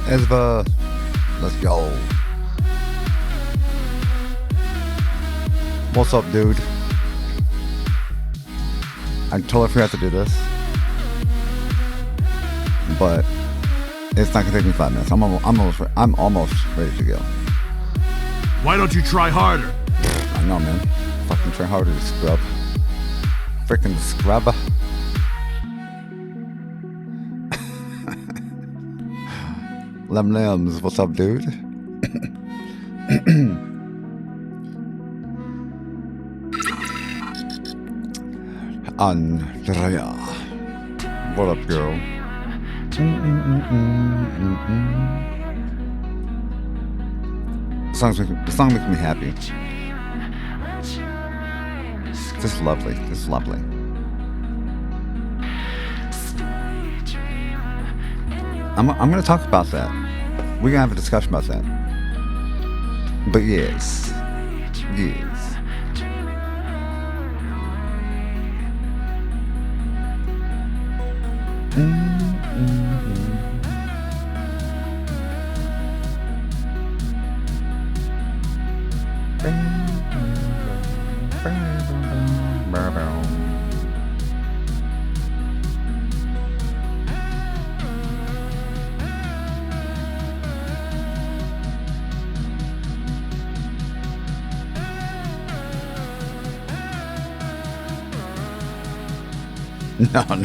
Ezva, let's go. What's up, dude? I totally forgot to do this, but it's not gonna take me 5 minutes. I'm almost ready to go. Why don't you try harder? I know, man. Fucking try harder to scrub. Freaking scrub. Lems, what's up, dude? Andrea, what up, girl? The song makes me happy. Just lovely, just lovely. I'm going to talk about that. We're going to have a discussion about that. But yes.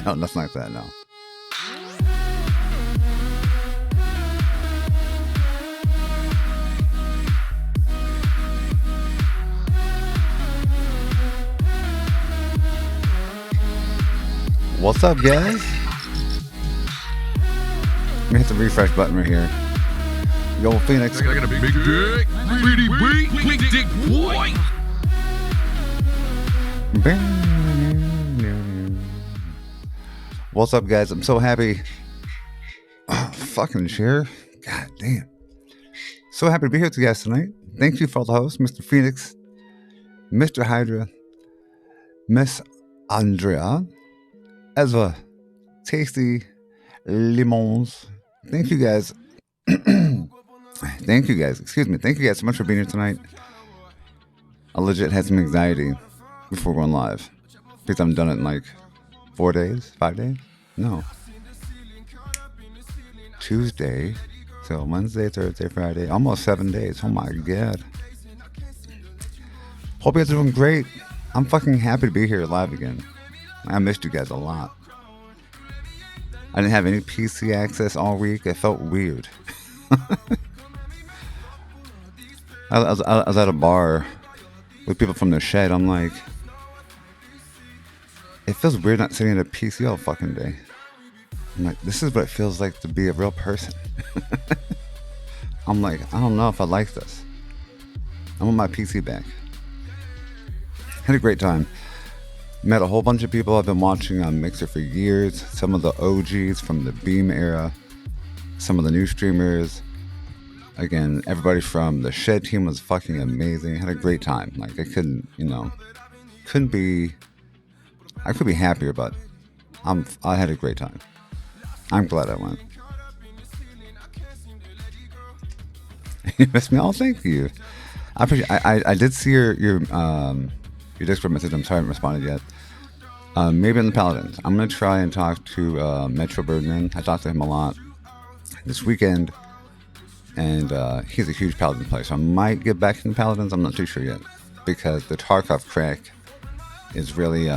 No, that's not that, no. What's up, guys? Let me hit the refresh button right here. Yo, Phoenix. I got a big dick. Pretty big dick boy. What's up, guys? I'm so happy. Oh, fucking share. God damn. So happy to be here with you guys tonight. Thank you for all the hosts, Mr. Phoenix, Mr. Hydra, Miss Andrea, Ezra, Tasty, Limons. Thank you guys. Thank you guys. Excuse me. Thank you guys so much for being here tonight. I legit had some anxiety before going live because I haven't done it in like 4 days, 5 days? No. Tuesday. So Wednesday, Thursday, Friday. Almost 7 days. Oh my God. Hope you guys are doing great. I'm fucking happy to be here live again. I missed you guys a lot. I didn't have any PC access all week. It felt weird. I was at a bar with people from the shed. I'm like, it feels weird not sitting at a PC all fucking day. I'm like, this is what it feels like to be a real person. I'm like, I don't know if I like this. I want my PC back. Had a great time. Met a whole bunch of people I've been watching on Mixer for years. Some of the OGs from the Beam era. Some of the new streamers. Again, everybody from the Shed team was fucking amazing. Had a great time. Like, I couldn't be happier, but I had a great time. I'm glad I went. You missed me? Oh, thank you. I appreciate. I did see your Discord message. I'm sorry I haven't responded yet. Maybe in the Paladins. I'm gonna try and talk to Metro Birdman. I talked to him a lot this weekend, and he's a huge Paladin player. So I might get back in the Paladins. I'm not too sure yet because the Tarkov crack is really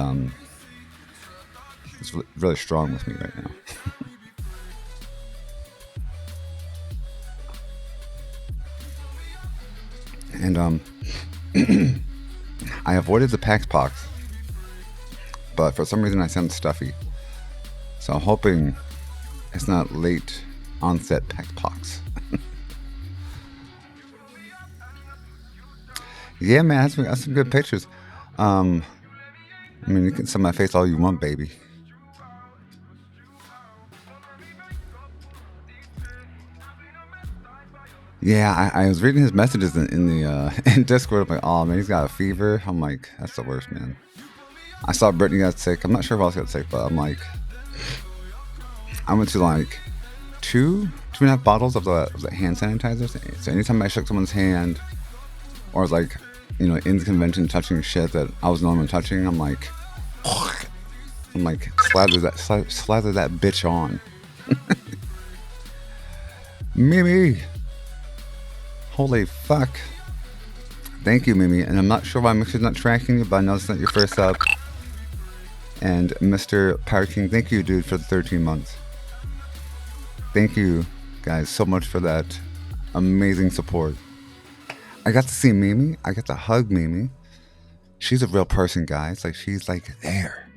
really strong with me right now. And I avoided the PAX pox, but for some reason I sound stuffy. So I'm hoping it's not late onset PAX pox. Yeah, man, that's some good pictures. I mean, you can send my face all you want, baby. Yeah, I was reading his messages in the in Discord. I'm like, oh man, he's got a fever. I'm like, that's the worst, man. I saw Brittany got sick. I'm not sure if else got sick, but I'm like, I went to like two and a half bottles of the hand sanitizer. So anytime I shook someone's hand, or was like, in the convention touching shit that I was normally touching, I'm like, slather that bitch on. Mimi. Holy fuck. Thank you, Mimi. And I'm not sure why Mixer's not tracking you, but I know it's not your first up. And Mr. Power King, thank you, dude, for the 13 months. Thank you, guys, so much for that amazing support. I got to see Mimi. I got to hug Mimi. She's a real person, guys. Like, she's like there.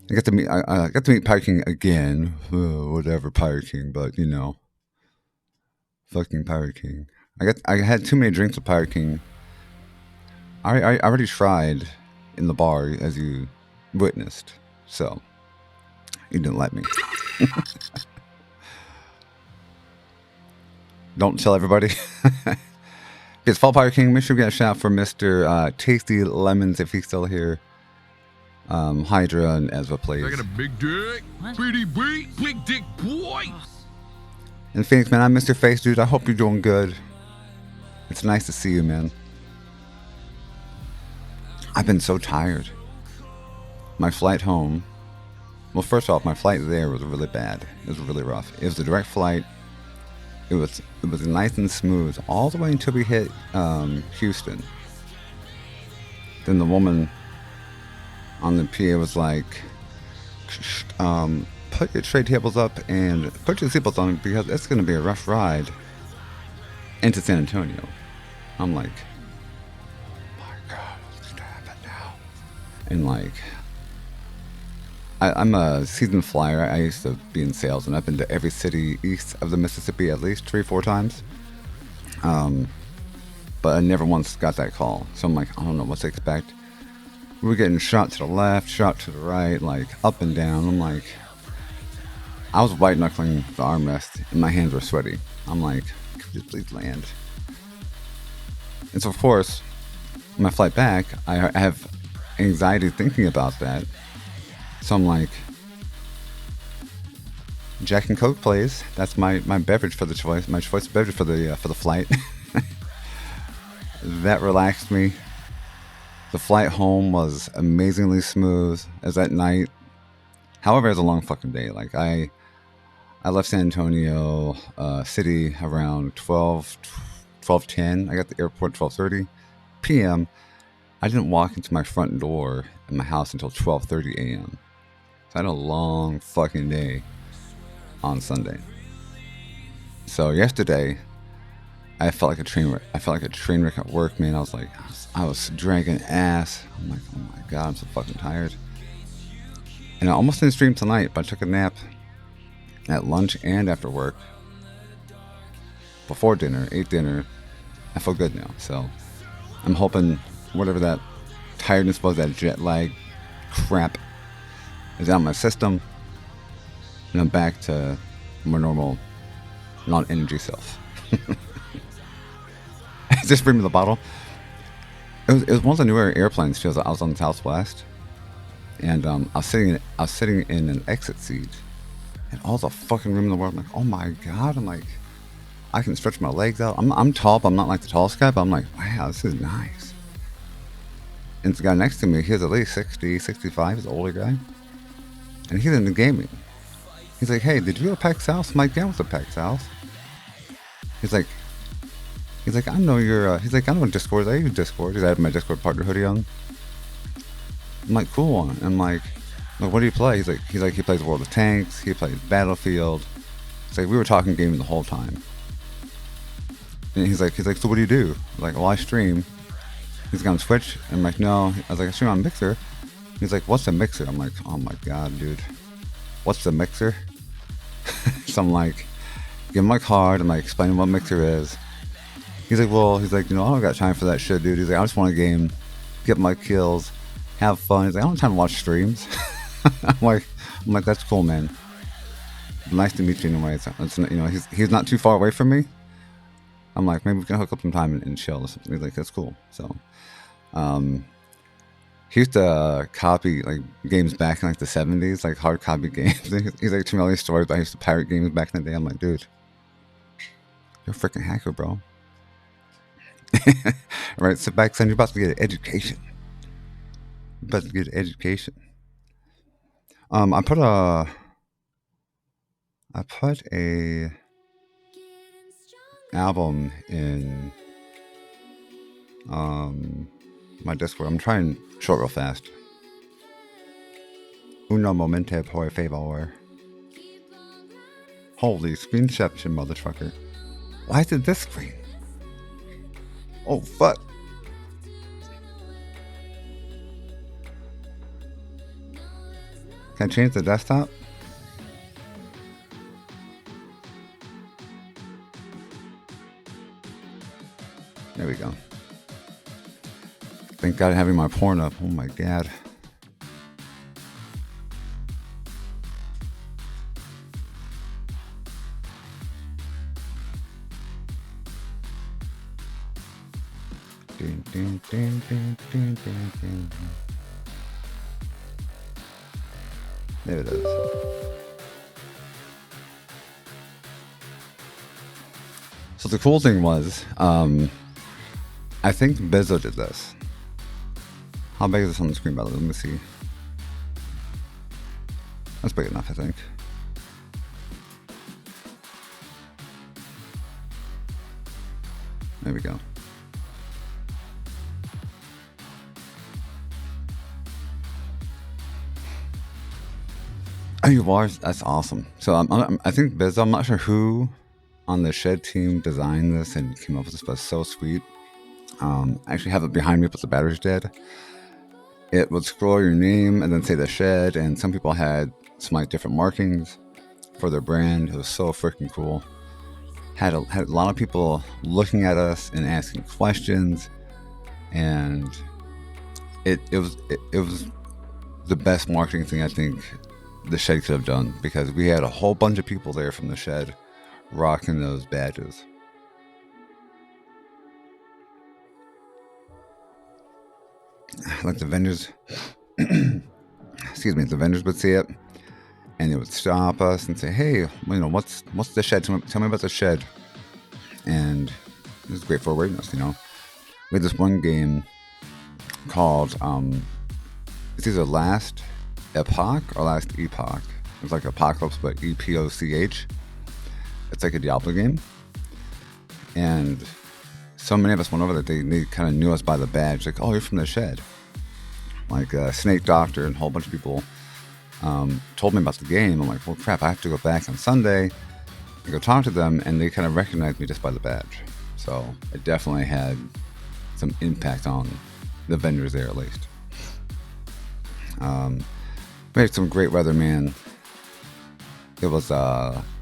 I got to meet Power King again. Whatever, Power King, but fucking Pirate King. I had too many drinks with Pirate King. I already tried in the bar, as you witnessed. So, he didn't let me. Don't tell everybody. Because Fall Pirate King, make sure we get a shout for Mr. Tasty Lemons if he's still here. Hydra and Ezra, please. I got a big dick. Pretty big dick boy. And Phoenix, man, I missed your face, dude. I hope you're doing good. It's nice to see you, man. I've been so tired. My flight home. Well, first off, my flight there was really bad. It was really rough. It was a direct flight. It was nice and smooth all the way until we hit Houston. Then the woman on the PA was like, put your tray tables up and put your seatbelts on because it's going to be a rough ride into San Antonio. I'm like, my God, what's going to happen now? And like, I'm a seasoned flyer. I used to be in sales, and I've been to every city east of the Mississippi at least 3-4 times. But I never once got that call. So I'm like, I don't know what to expect. We were getting shot to the left, shot to the right, like up and down. I'm like, I was white knuckling the armrest, and my hands were sweaty. I'm like, could you please land? And so, of course, my flight back, I have anxiety thinking about that. So I'm like, Jack and Coke, please. That's my beverage for the choice. My choice beverage for the flight. That relaxed me. The flight home was amazingly smooth as that night. However, it was a long fucking day. Like I left San Antonio city around 12 12:10. I got to the airport 12:30 p.m. I didn't walk into my front door in my house until 12:30 a.m. So I had a long fucking day on Sunday. So yesterday, I felt like a train wreck. I felt like a train wreck at work, man. I was dragging ass. I'm like, oh my god, I'm so fucking tired. And I almost didn't stream tonight, but I took a nap at lunch and after work. Before dinner, ate dinner. I feel good now. So I'm hoping whatever that tiredness was, that jet lag crap, is out of my system. And I'm back to my normal non-energy self. Just bring me the bottle. It was one of the newer airplanes. I was on the Southwest, and I was sitting in an exit seat, and all the fucking room in the world. I'm like, oh my god! I'm like, I can stretch my legs out. I'm tall, but I'm not like the tallest guy. But I'm like, wow, this is nice. And the guy next to me, he's at least 60, 65. He's an older guy, and he's into gaming. He's like, hey, did you go to PAX South? I'm like, yeah, I went to PAX South. He's like, I know you're, he's like, I know what Discord is. I use Discord. I had my Discord partner hoodie on. I'm like, cool. And I'm like, what do you play? He's like, he plays World of Tanks. He plays Battlefield. It's like, we were talking gaming the whole time. And he's like, so what do you do? I'm like, well, I stream. He's like, on Twitch. And I'm like, no. I was like, I stream on Mixer. He's like, what's a Mixer? I'm like, oh my god, dude. What's the Mixer? So I'm like, give him my card. I'm like, explaining what Mixer is. He's like, I don't got time for that shit, dude. He's like, I just want to game, get my kills, have fun. He's like, I don't have time to watch streams. I'm like, that's cool, man. Nice to meet you anyway. He's not too far away from me. I'm like, maybe we can hook up some time and chill or something. He's like, that's cool. So, he used to copy like games back in like the 70s, like hard copy games. He's like, telling me all these stories about I used to pirate games back in the day. I'm like, dude, you're a freaking hacker, bro. Right, sit back, son. You're about to get an education. I put a album in my Discord. I'm trying to show it real fast. Uno momente por favor. Holy screenception, motherfucker. Why is it this screen? Oh, fuck. Can I change the desktop? There we go. Thank God having my porn up. Oh my god. There it is. So the cool thing was, I think Bizzo did this. How big is this on the screen, by the way? Let me see. That's big enough, I think. There we go. Oh, you are? That's awesome. So I think Bizzo, I'm not sure who on the Shed team designed this and came up with this, but it's so sweet. I actually have it behind me, but the battery's dead. It would scroll your name and then say the Shed, and some people had some like different markings for their brand. It was so freaking cool. Had a lot of people looking at us and asking questions, and it was the best marketing thing I think the Shed could have done, because we had a whole bunch of people there from the Shed rocking those badges. Like the vendors, excuse me, the vendors would see it and they would stop us and say, hey, what's the Shed? Tell me about the Shed. And it was great for awareness, We had this one game called, it's either Last Epoch or Last Epoch. It's like Apocalypse, but EPOCH. It's like a Diablo game. And so many of us went over that they kind of knew us by the badge. Like, oh, you're from the shed. Like Snake Doctor and a whole bunch of people told me about the game. I'm like, well, crap, I have to go back on Sunday and go talk to them, and they kind of recognized me just by the badge. So it definitely had some impact on the vendors there, at least. We had some great weather, man. It was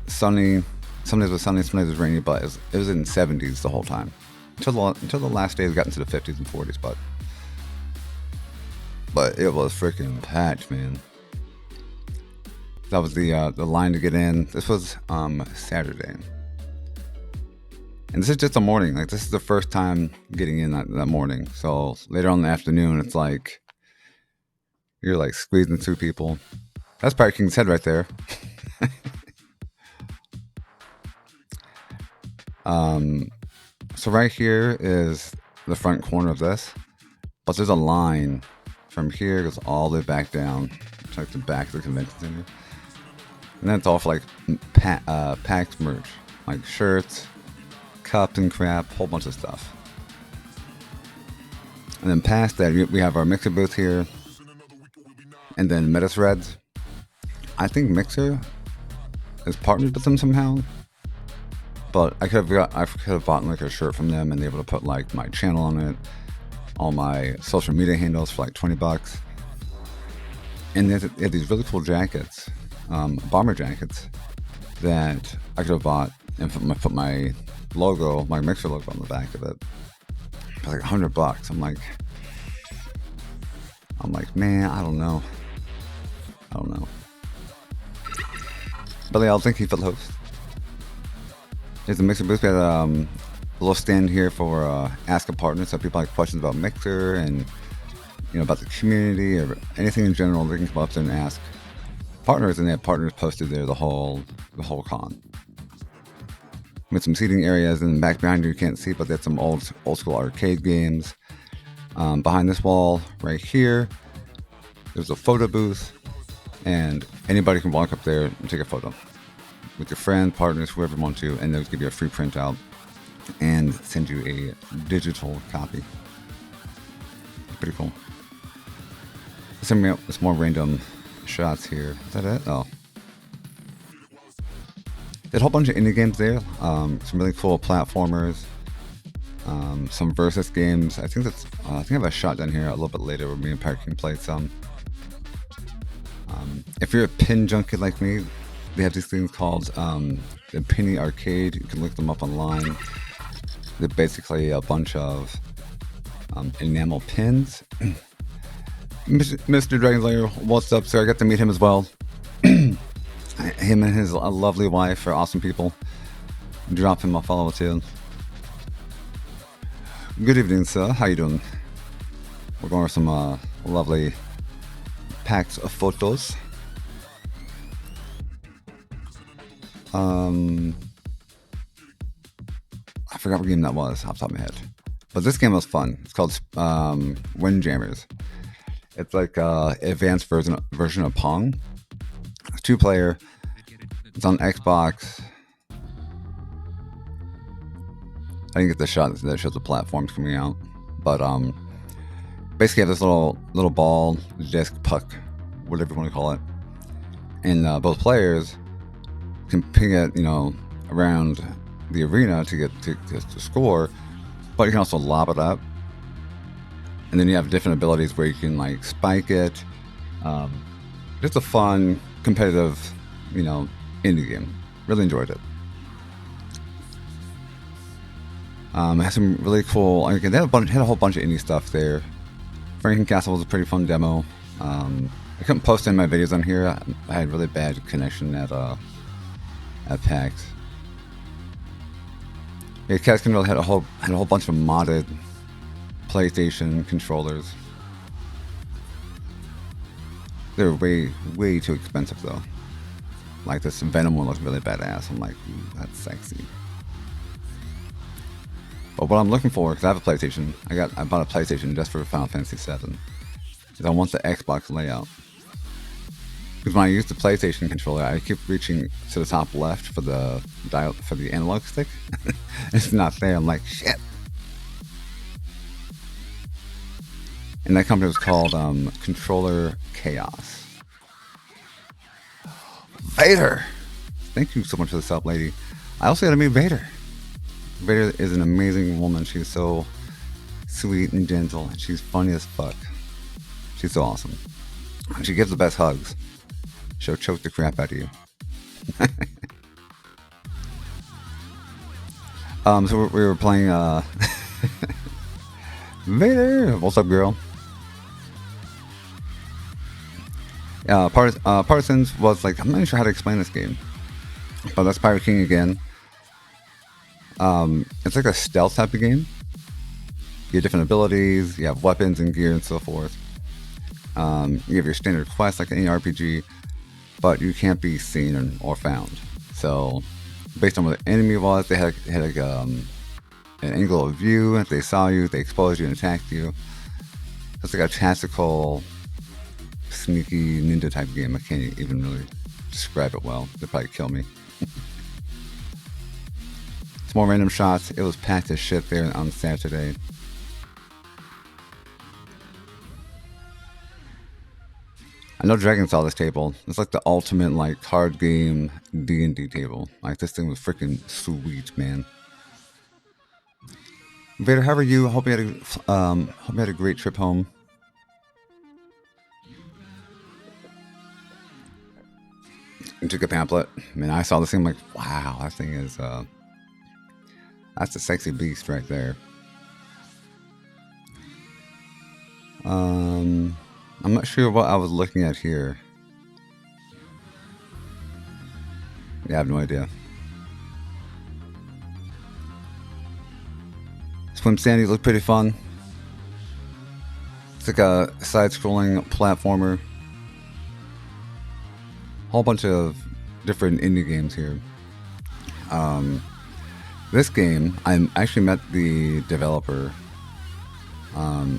sunny. Some days was sunny, some days was rainy, but it was in the 70s the whole time. Until the last days got into the 50s and 40s, but it was freaking packed, man. That was the line to get in. This was Saturday, and this is just the morning. Like, this is the first time getting in that morning. So later on in the afternoon, it's like you're like squeezing through people. That's probably King's Head right there. So right here is the front corner of this, but there's a line from here, goes all the way back down to like the back of the convention center. And then it's all for like PAX merch, like shirts, cups and crap, whole bunch of stuff. And then past that, we have our Mixer booth here, and then MetaThreads. I think Mixer is partnered with them somehow, but I could have bought like a shirt from them and be able to put like my channel on it, all my social media handles for like $20. And they had these really cool jackets, bomber jackets, that I could have bought and put my logo, my Mixer logo on the back of it. It was like $100. I'm like, man, I don't know. Billy, I'll thank you for the host. Here's the Mixer booth. We had a little stand here for Ask a Partner, so people have questions about Mixer and about the community or anything in general. They can come up there and ask partners, and they have partners posted there the whole con. With some seating areas, and back behind you can't see, but they had some old school arcade games. Behind this wall right here, there's a photo booth, and anybody can walk up there and take a photo with your friends, partners, whoever you want to, and they'll give you a free printout and send you a digital copy. It's pretty cool. Some more random shots here. Is that it? Oh. There's a whole bunch of indie games there. Some really cool platformers. Some versus games. I think I have a shot down here a little bit later where me and Park can play some. If you're a pin junkie like me, they have these things called the Penny Arcade. You can look them up online. They're basically a bunch of enamel pins. Mr. Dragonslayer, what's up, sir? I got to meet him as well. Him and his lovely wife are awesome people. Drop him a follow too. Good evening, sir. How you doing? We're going over some lovely packs of photos. I forgot what game that was off the top of my head, but this game was fun. It's called Windjammers. It's like advanced version of Pong. It's 2-player. It's on Xbox. I didn't get the shot that shows the platforms coming out, but basically you have this little ball, disc, puck, whatever you want to call it, and both players can ping it, around the arena to get to score, but you can also lob it up, and then you have different abilities where you can like spike it. Just a fun, competitive, indie game. Really enjoyed it. It had some really cool. Again, they had a whole bunch of indie stuff there. Franken Castle was a pretty fun demo. I couldn't post any of my videos on here. I had really bad connection at PAX. Yeah, Kingston really had a whole bunch of modded PlayStation controllers. They're way too expensive though. Like this Venom one looks really badass. I'm like, ooh, that's sexy. But what I'm looking for, because I have a PlayStation, I bought a PlayStation just for Final Fantasy VII, is I want the Xbox layout. Because when I use the PlayStation controller, I keep reaching to the top left for the analog stick. It's not there. I'm like, shit. And that company was called Controller Chaos. Vader! Thank you so much for the sub, lady. I also got to meet Vader. Vader is an amazing woman. She's so sweet and gentle, and she's funny as fuck. She's so awesome. She gives the best hugs. She'll choke the crap out of you. So we were playing Vader. What's up, girl? Partisans was like, I'm not even sure how to explain this game, but that's Pirate King again. It's like a stealth type of game. You have different abilities, you have weapons and gear and so forth. You have your standard quests like any RPG, but you can't be seen or found. So based on what the enemy was, they had like an angle of view. If they saw you, they exposed you and attacked you. It's like a tactical, sneaky ninja type game. I can't even really describe it well. They'll probably kill me. Some more random shots. It was packed as shit there on Saturday. I know Dragon saw this table. It's like the ultimate like card game D&D table. Like this thing was freaking sweet, man. Vader, how are you? Hope you had a great trip home. And took a pamphlet. I mean, I saw this thing. I'm like, wow, that thing is that's a sexy beast right there. I'm not sure what I was looking at here. Yeah, I have no idea. Swim Sandy looked pretty fun. It's like a side-scrolling platformer. Whole bunch of different indie games here. This game, I actually met the developer.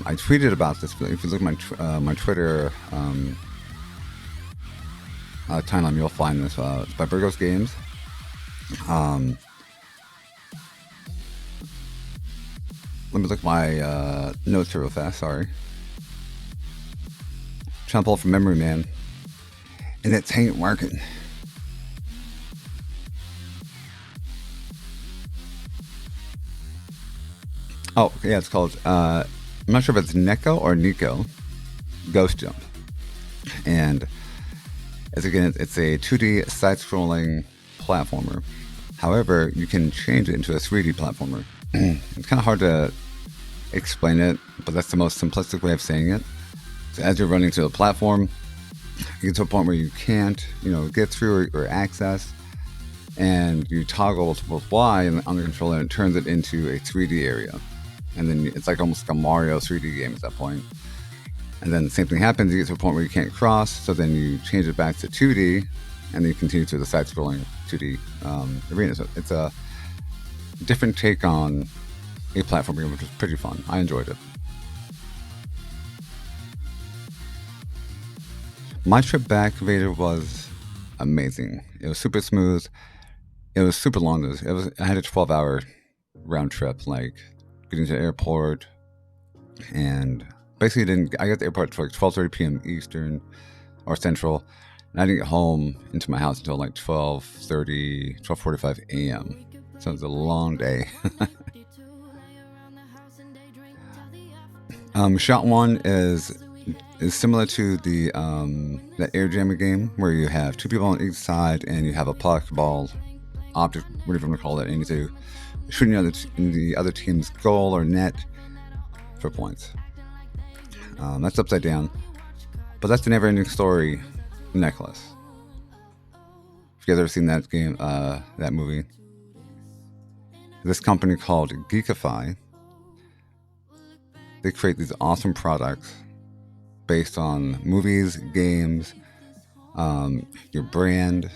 I tweeted about this. If you look at my Twitter timeline, you'll find this. It's by Burgos Games. Let me look at my notes here real fast. Sorry. Trying to pull from memory, man. And it ain't working. Oh, yeah, it's called, I'm not sure if it's Neko or Nico, Ghost Jump. And it's a 2D side-scrolling platformer. However, you can change it into a 3D platformer. It's kind of hard to explain it, but that's the most simplistic way of saying it. So as you're running to the platform, you get to a point where you can't, get through or access, and you toggle with Y on the controller, and it turns it into a 3D area. And then it's like almost like a Mario 3D game at that point. And then the same thing happens, you get to a point where you can't cross, so then you change it back to 2D, and then you continue to the side-scrolling 2D arena. So it's a different take on a platform game, which was pretty fun. I enjoyed it. My trip back, Vader, was amazing. It was super smooth. It was super long. I had a 12-hour round trip, like getting to the airport, and basically I got to the airport at like 12:30 p.m. Eastern or Central, and I didn't get home into my house until like 12:45 a.m. So it was a long day. Shot one is similar to the Air Jammer game, where you have two people on each side and you have a puck, ball, object, whatever you want to call it, and you need to shoot in the other team's goal or net for points. That's Upside Down, but that's the Never-Ending Story necklace. If you guys ever seen that game, that movie, this company called Geekify, they create these awesome products based on movies, games, your brand.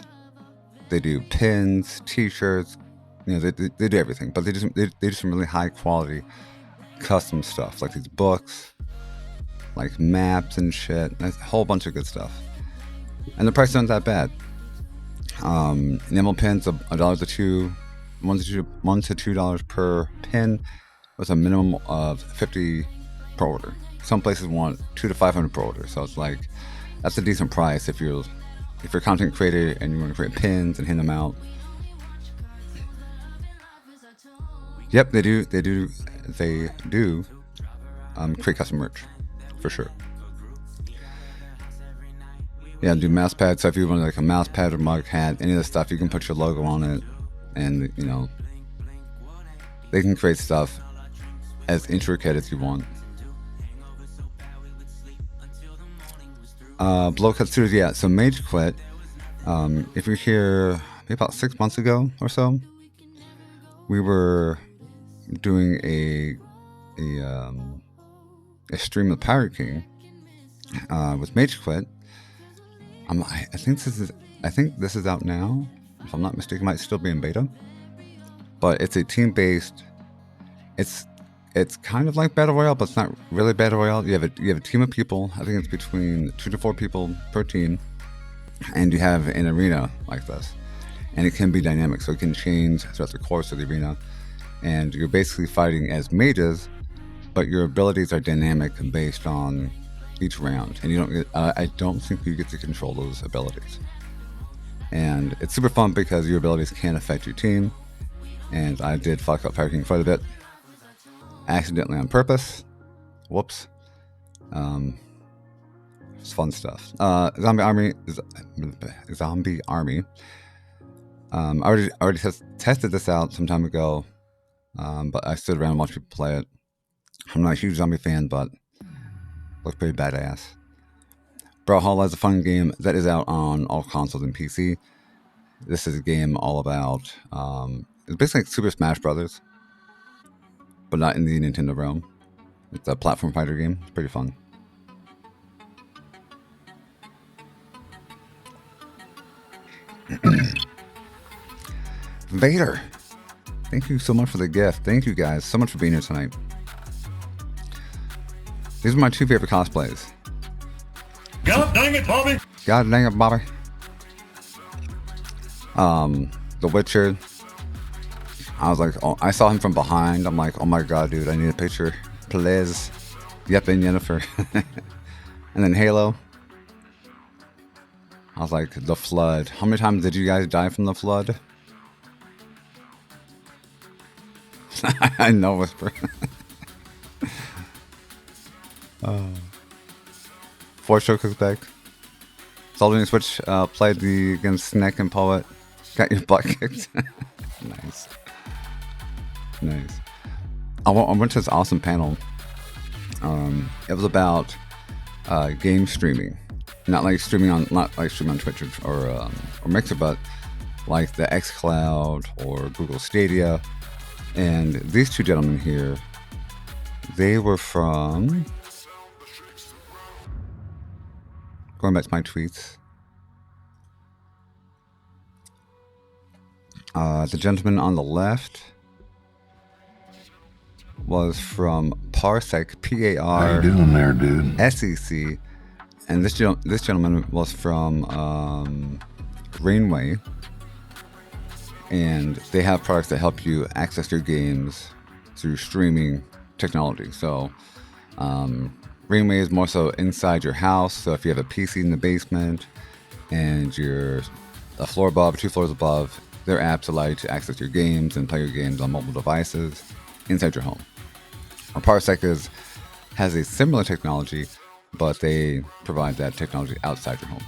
They do pins, t-shirts, they do everything, but they do some really high quality custom stuff, like these books, like maps and shit. There's a whole bunch of good stuff, and the price isn't that bad. Enamel pins, $1 to $2 per pin, with a minimum of 50 per order. some places want $200 to $500 per order. So it's like, that's a decent price if you're a content creator and you want to create pins and hand them out. Yep, they do create custom merch, for sure. Yeah, do mouse pads. So if you want like a mouse pad or mug hat, any of the stuff, you can put your logo on it, and you know, they can create stuff as intricate as you want. Blowcut Studios, yeah. So Mage Quit. If you're here, maybe about 6 months ago or so, we were doing a stream of Pirate King with Mage Quit. I think this is out now. If I'm not mistaken, it might still be in beta. But it's a team-based. It's kind of like Battle Royale, but it's not really Battle Royale. You have a team of people. I think it's between 2 to 4 people per team, and you have an arena like this, and it can be dynamic, so it can change throughout the course of the arena. And you're basically fighting as mages, but your abilities are dynamic based on each round, and I don't think you get to control those abilities. And it's super fun because your abilities can affect your team. And I did fuck up Pirate King quite a bit, accidentally on purpose. Whoops. It's fun stuff. Zombie Army. I already tested this out some time ago, but I stood around and watched people play it. I'm not a huge zombie fan, but looks pretty badass. Brawlhalla is a fun game that is out on all consoles and PC. This is a game all about, it's basically like Super Smash Brothers, but not in the Nintendo realm. It's a platform fighter game. It's pretty fun. Vader, thank you so much for the gift. Thank you guys so much for being here tonight. These are my 2 favorite cosplays. God dang it, Bobby! God dang it, Bobby. The Witcher. I was like, oh, I saw him from behind. I'm like, oh my god, dude, I need a picture. Please. Yep, and Yennefer. And then Halo. I was like, the Flood. How many times did you guys die from the Flood? I know, Whisper. Force is back. Soldering Switch played against Snack and Poet. Got your butt kicked. Nice. Nice. I went to this awesome panel. It was about game streaming. Not like streaming on Twitch or Mixer, but like the xCloud or Google Stadia. And these 2 gentlemen here, they were from, going back to my tweets, the gentleman on the left was from Parsec, P-A-R. How you doing there, dude? S-E-C. And this gentleman was from Rainway. And they have products that help you access your games through streaming technology. So Rainway is more so inside your house. So if you have a PC in the basement and you're a floor above, 2 floors above, their apps allow you to access your games and play your games on mobile devices inside your home. Or Parsec has a similar technology, but they provide that technology outside your home.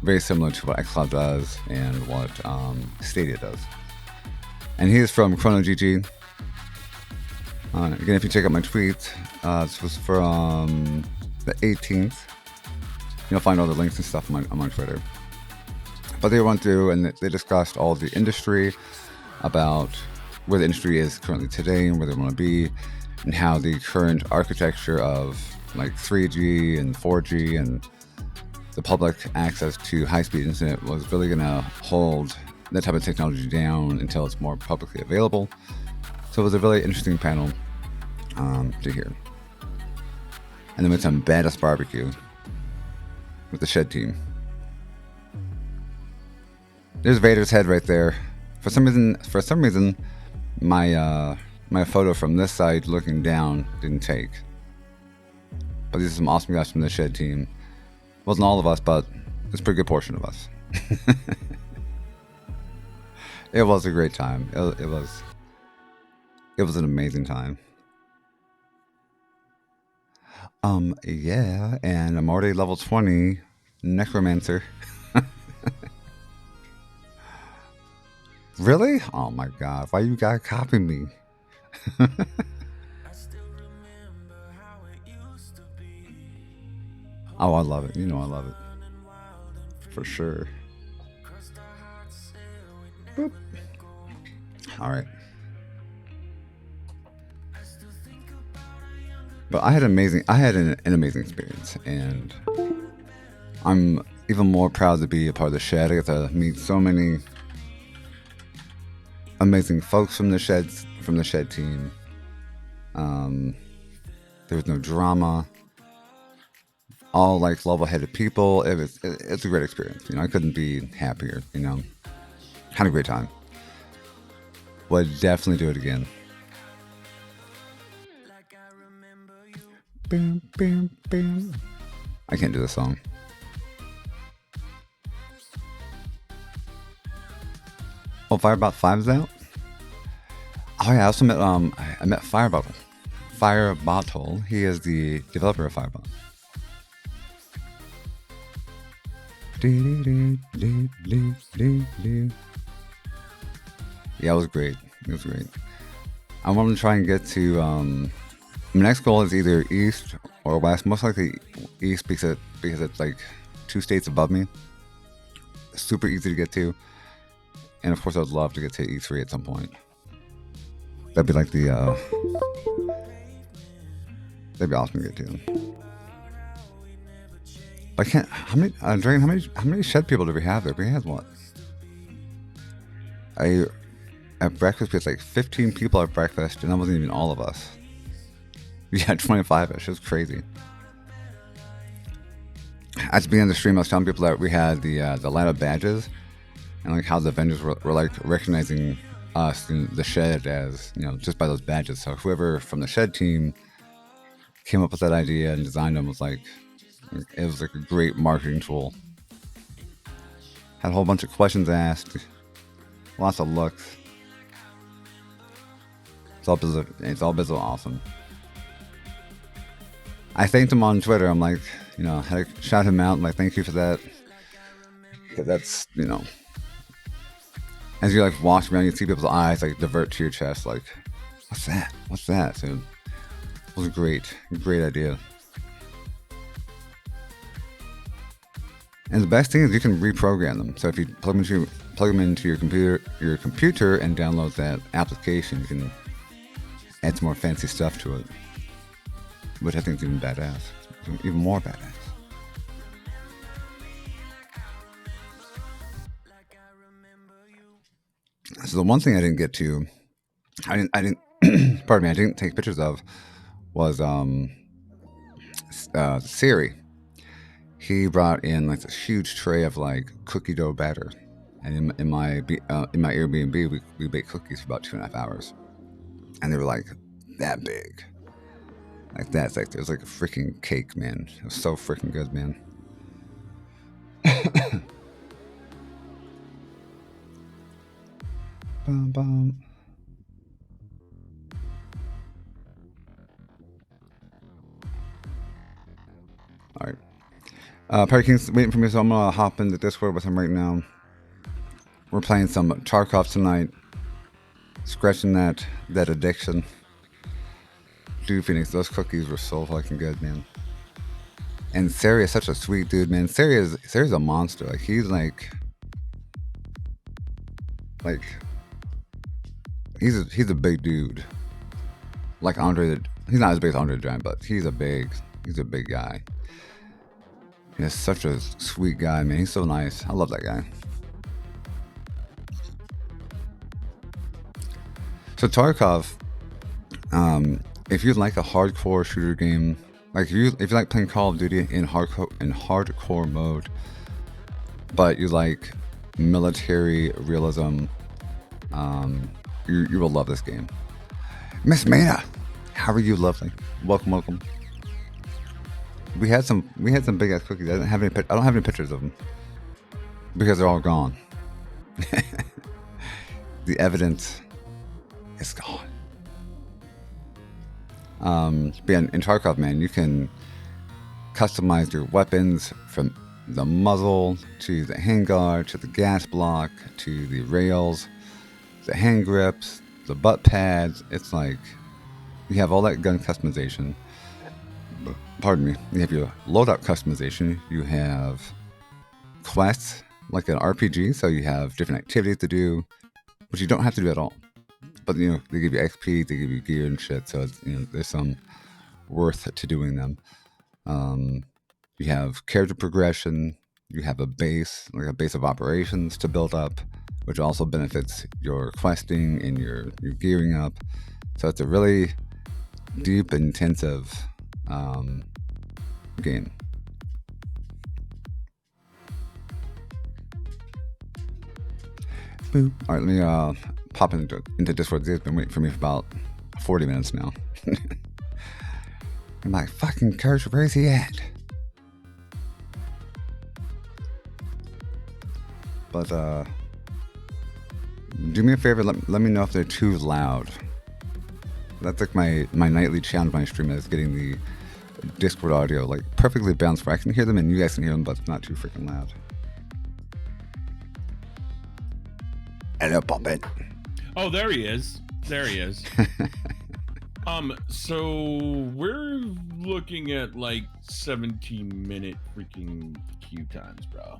Very similar to what xCloud does and what Stadia does. And he is from Chrono GG. Again, if you check out my tweet, this was from the 18th. You'll find all the links and stuff on my Twitter. But they went through and they discussed all the industry, about where the industry is currently today and where they want to be, and how the current architecture of like 3G and 4G and the public access to high-speed internet was really going to hold that type of technology down until it's more publicly available. So it was a really interesting panel to hear. And then we had some badass barbecue with the Shed team. There's Vader's head right there. For some reason, my photo from this side looking down didn't take. But these are some awesome guys from the Shed team. Wasn't all of us, but it's a pretty good portion of us. It was a great time. It was an amazing time. Yeah, and I'm already level 20 necromancer. Really? Oh my god, why you gotta copy me? Oh, I love it. You know I love it. For sure. Boop. All right. But I had an amazing experience, and I'm even more proud to be a part of the Shed. I got to meet so many amazing folks from the Shed team. There was no drama. All like level-headed people. It's a great experience. You know, I couldn't be happier. You know, had a great time. Would definitely do it again. Bam, bam, bam. I can't do this song. Oh, Firebot 5 is out? Oh yeah, I also met I met Firebottle. Firebottle. He is the developer of Firebot. Yeah, it was great. It was great. I want to try and get to my next goal is either east or west. Most likely east because it's like 2 states above me. Super easy to get to. And of course I would love to get to E3 at some point. That'd be like that'd be awesome to get to. I can't. How many? Dragon. How many Shed people do we have there? We had what? At breakfast we had like 15 people at breakfast, and that wasn't even all of us. We had 25ish. It was crazy. At the beginning of the stream, I was telling people that we had the line of badges, and like how the vendors were like recognizing us in the Shed as, you know, just by those badges. So whoever from the Shed team came up with that idea and designed them was like. It was like a great marketing tool. Had a whole bunch of questions asked. Lots of looks. It's all bizarre awesome. I thanked him on Twitter. I'm like, you know, I had to shout him out. I'm like, thank you for that. Because that's, you know. As you like walk around, you see people's eyes like divert to your chest. Like, what's that? What's that? So it was a great idea. And the best thing is you can reprogram them. So if you plug them into your computer and download that application, you can add some more fancy stuff to it, which I think is even badass, even more badass. So the one thing I didn't get to, I didn't pardon me, I didn't take pictures of was Siri. He brought in like this huge tray of like cookie dough batter, and in my Airbnb we baked cookies for about 2.5 hours, and they were like that big, like that. Like it was like a freaking cake, man. It was so freaking good, man. Bum, bum. All right. Perry King's waiting for me, so I'm gonna hop into Discord with him right now. We're playing some Tarkov tonight. Scratching that addiction. Dude, Phoenix, those cookies were so fucking good, man. And Sari is such a sweet dude, man. Sari's a monster. Like he's he's a big dude. Like Andre, he's not as big as Andre the Giant, but he's a big guy. He's such a sweet guy, man. He's so nice. I love that guy. So Tarkov, if you like a hardcore shooter game, like if you like playing Call of Duty in hardcore mode, but you like military realism, you will love this game. Miss Mana, how are you, lovely? Welcome. We had some big ass cookies. I don't have any pictures of them because they're all gone. The evidence is gone. But yeah, in Tarkov, man, you can customize your weapons from the muzzle to the handguard to the gas block to the rails, the hand grips, the butt pads. It's like you have all that gun customization. Pardon me. You have your loadout customization. You have quests like an RPG, so you have different activities to do, which you don't have to do at all. But they give you XP, they give you gear and shit. So it's, there's some worth to doing them. You have character progression. You have a base, like a base of operations to build up, which also benefits your questing and your gearing up. So it's a really deep, intensive game. Boop. All right, let me pop into Discord. It's been waiting for me for about 40 minutes now. I'm like, fucking Kirsch, where's he at? But do me a favor, let me know if they're too loud. That's like my nightly challenge when I stream is getting the Discord audio like perfectly balanced where I can hear them and you guys can hear them, but it's not too freaking loud. Hello, Puppet. Oh, there he is. There he is. So we're looking at like 17-minute freaking queue times, bro.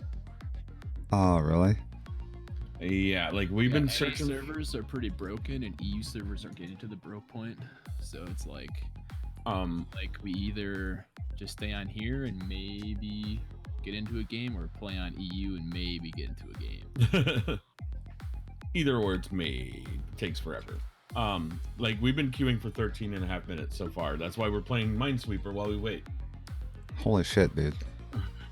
Oh, really? Yeah, like we've been NA searching. servers are pretty broken, and EU servers are getting to the broke point. So it's like we either just stay on here and maybe get into a game, or play on EU and maybe get into a game. Either or, it's takes forever. Like we've been queuing for 13.5 minutes so far. That's why we're playing Minesweeper while we wait. Holy shit, dude.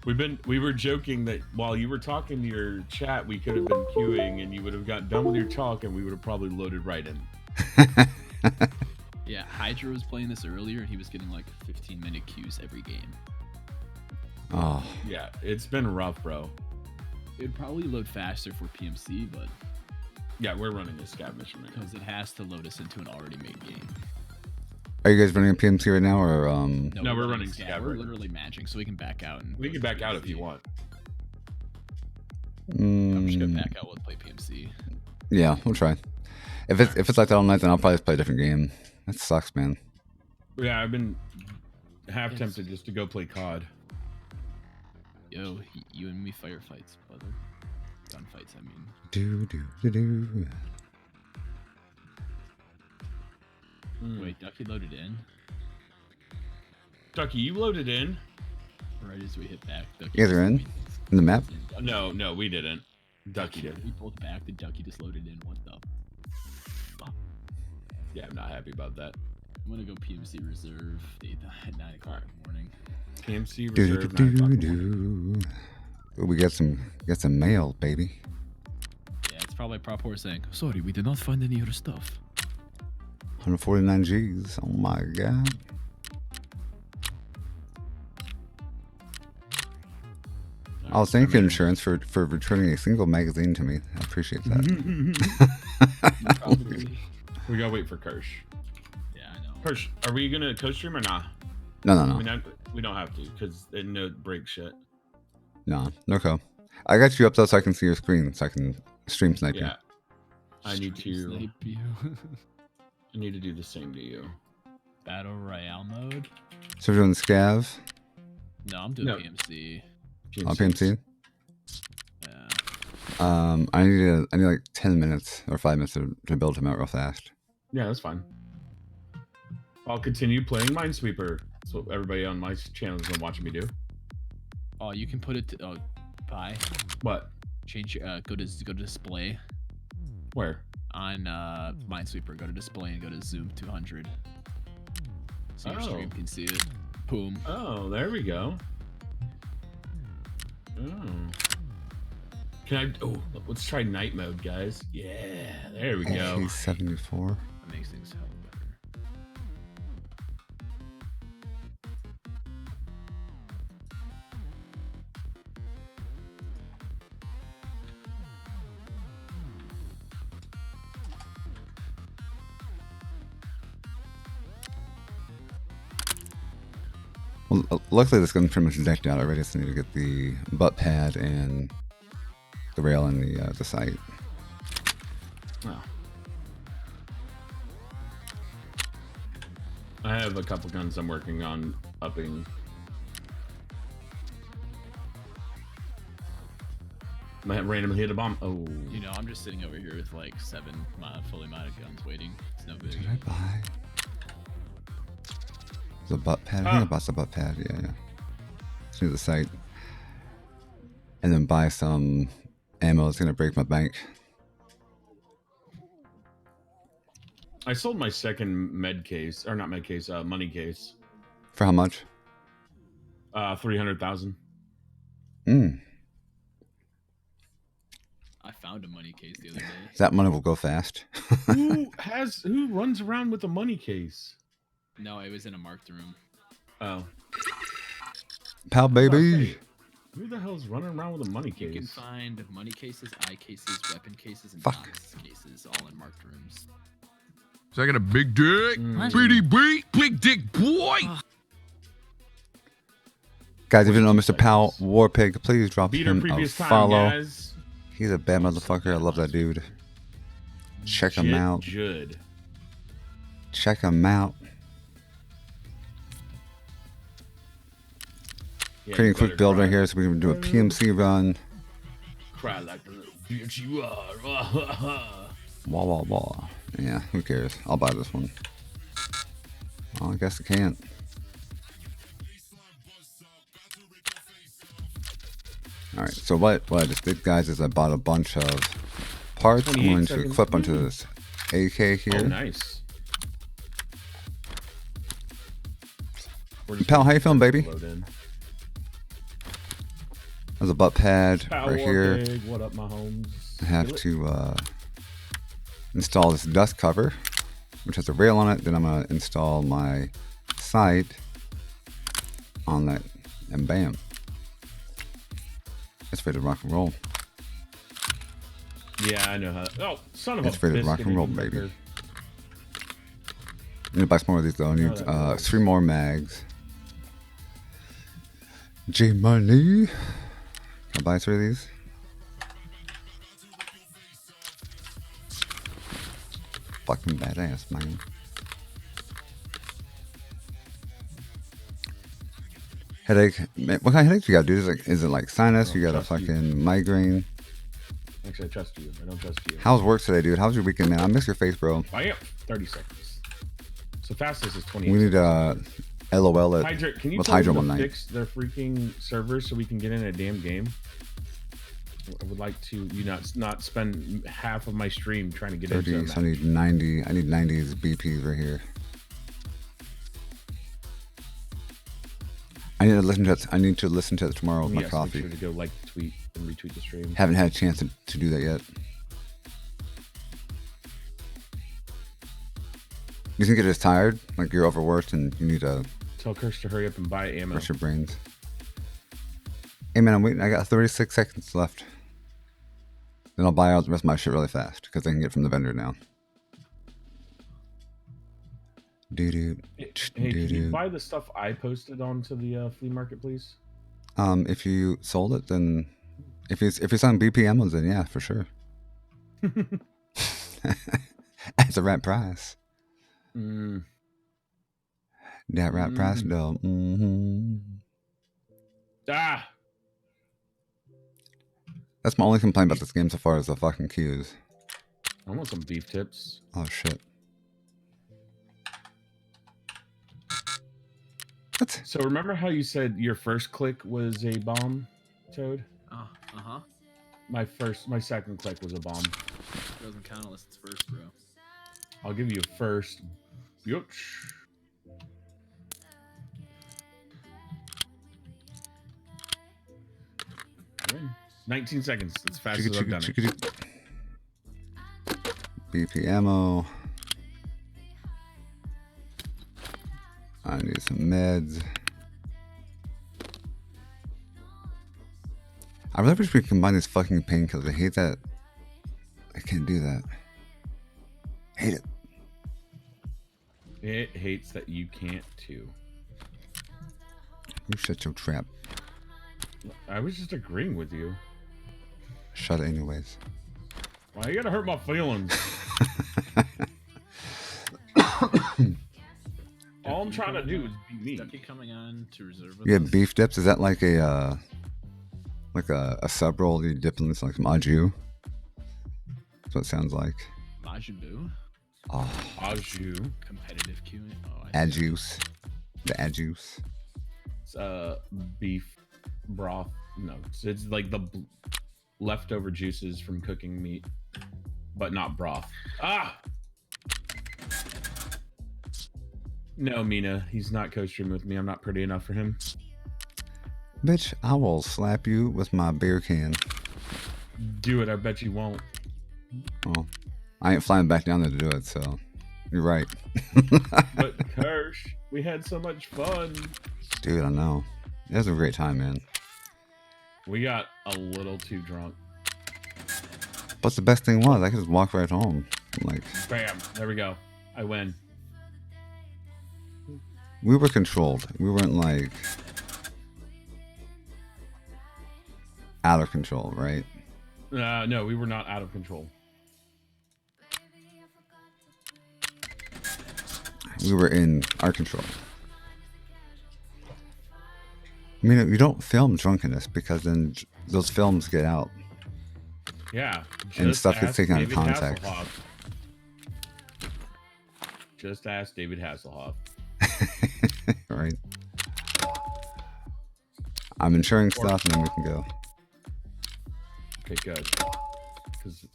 We were joking that while you were talking to your chat, we could have been queuing and you would have got done with your talk and we would have probably loaded right in. Yeah, Hydra was playing this earlier, and he was getting like 15-minute queues every game. Oh. Yeah, it's been rough, bro. It'd probably load faster for PMC, but yeah, we're running a scav mission right now. because it has to load us into an already made game. Are you guys running a PMC right now, or No, we're running scav. We're literally matching, so we can back out. And We can back out if you want. I'm just gonna back out. We'll play PMC. Yeah, we'll try. If it's like that all night, then I'll probably just play a different game. That sucks, man. Yeah, I've been half tempted just to go play COD. Yo, you and me firefights, brother. Gunfights, I mean. Do. Wait, Ducky loaded in? Ducky, you loaded in? Right as we hit back. Ducky You guys are in the map? No, we didn't. Ducky did. We pulled back, the Ducky just loaded in. What the fuck? Yeah, I'm not happy about that. I'm gonna go PMC reserve at 9 o'clock in the morning. PMC Do reserve. 9 o'clock in the morning. Ooh, we got some mail, baby. Yeah, it's probably Prop 4 saying, sorry, we did not find any of your stuff. 149 G's. Oh my god. Oh, thank you, insurance, for returning a single magazine to me. I appreciate that. Probably. We gotta wait for Kirsch. Yeah, I know. Kirsch, are we gonna co-stream or not? No. We don't have to because it no break shit. No co. I got you up though so I can see your screen, so I can stream snipe you. Yeah. I need to. Snipe you. I need to do the same to you. Battle Royale mode? So we're doing scav. No, I'm doing No. PMC. On PMC. Yeah. I need like 10 minutes or 5 minutes to build him out real fast. Yeah, that's fine. I'll continue playing Minesweeper. That's what everybody on my channel has been watching me do. Oh, you can put it to buy. What? Change go to display Where? on Minesweeper. Go to display and go to zoom 200. So your Oh. stream can see it. Boom. Oh, there we go. Oh. Can I? Oh, let's try night mode, guys. Yeah, there we go. He's 74. That makes things hella better. Well, luckily this gun's pretty much decked out already, so I need to get the butt pad and the rail and the sight. Oh. I have a couple guns I'm working on upping. Might randomly hit a bomb. Oh. You know, I'm just sitting over here with like 7 fully modded guns waiting. It's no big. Did I buy the butt pad? I think I bought the butt pad. Yeah. Just need the sight. And then buy some ammo. It's gonna break my bank. I sold my second med case, or not med case, money case. For how much? 300,000. I found a money case the other day. That money will go fast. Who runs around with a money case? No, it was in a marked room. Oh. Pal baby. Who the hell's running around with a money case? You can find money cases, eye cases, weapon cases, and box cases all in marked rooms. So I got a big dick, BDB, big dick boy. Guys, if you don't know Mr. Pal Warpig, please drop Beat him a follow. He's a bad motherfucker. I love that dude. Check him out. Check him out. Yeah, creating a quick build right here so we can do a PMC run. Cry like the little bitch you are. Wah wah wah. Yeah, who cares? I'll buy this one. Well, I guess I can't. Alright, so what I just did, guys, is I bought a bunch of parts. I'm going to equip onto this AK here. Oh, nice. Pal, how you feeling, baby? There's a butt pad right here. Big. What up, my homes? I have to install this dust cover, which has a rail on it. Then I'm going to install my sight on that, and bam. It's ready to rock and roll. Yeah, I know how. Oh, son of a bitch. It's ready to rock and roll, baby. I need to buy some more of these, though. I need 3 more mags. G-Money. Can I buy 3 of these? Fucking badass, man. Headache. Man, what kind of headache you got, dude? Is it like sinus? You got a fucking migraine? Actually, I trust you. I don't trust you. How's work today, dude? How's your weekend, man? I miss your face, bro. I am 30 seconds. So fastest is 20. We need LOL it Hydra, can you with tell Hydra them one to night. fix their freaking servers so we can get in a damn game? I would like to not spend half of my stream trying to get 30, into so I need 90. I need 90 BPs right here. I need to listen to it tomorrow with my coffee. Make sure to go like, tweet, and retweet the stream. Haven't had a chance to do that yet. You think you're just tired? Like you're overworked and you need to tell Kirsch to hurry up and buy ammo. Crush your brains. Hey man, I'm waiting. I got 36 seconds left. Then I'll buy out the rest of my shit really fast because I can get it from the vendor now. Hey, can you buy the stuff I posted onto the flea market, please? If you sold it, then if it's on BPMs, then yeah, for sure. That's a rat price. That rat price, though. That's my only complaint about this game so far is the fucking queues. I want some beef tips. Oh shit. What? So remember how you said your first click was a bomb, Toad? My second click was a bomb. It doesn't count unless it's first, bro. I'll give you first. Yuch. 19 seconds. That's fast as I've done it. BP ammo. I need some meds. I really wish we could combine these fucking painkillers. I hate that. I can't do that. Hate it. It hates that you can't too. You shut your trap. I was just agreeing with you. Shut it anyways. Why you gotta hurt my feelings? All I'm trying to do is be me. Ducky coming on to reserve with You us? have beef dips? Is that like a sub roll you dip in this like some au jus? That's what it sounds like. Majibu? Oh, Au jus. Competitive queuing? Oh, I au see. juice. The au juice. It's beef broth. No, it's like the leftover juices from cooking meat, but not broth. Ah! No, Mina, he's not co-streaming with me. I'm not pretty enough for him. Bitch, I will slap you with my beer can. Do it. I bet you won't. Oh, I ain't flying back down there to do it, so you're right. But Kirsch, we had so much fun. Dude, I know. It was a great time, man. We got a little too drunk. But the best thing was, I could just walk right home. Like, Bam. There we go. I win. we were controlled. We weren't like out of control, right? No, we were not out of control. We were in our control. I mean, you don't film drunkenness because then those films get out. Yeah. And just stuff gets ask taken out of David context. Hasselhoff. Just ask David Hasselhoff. Right? I'm insuring stuff and then we can go. Okay, good. Because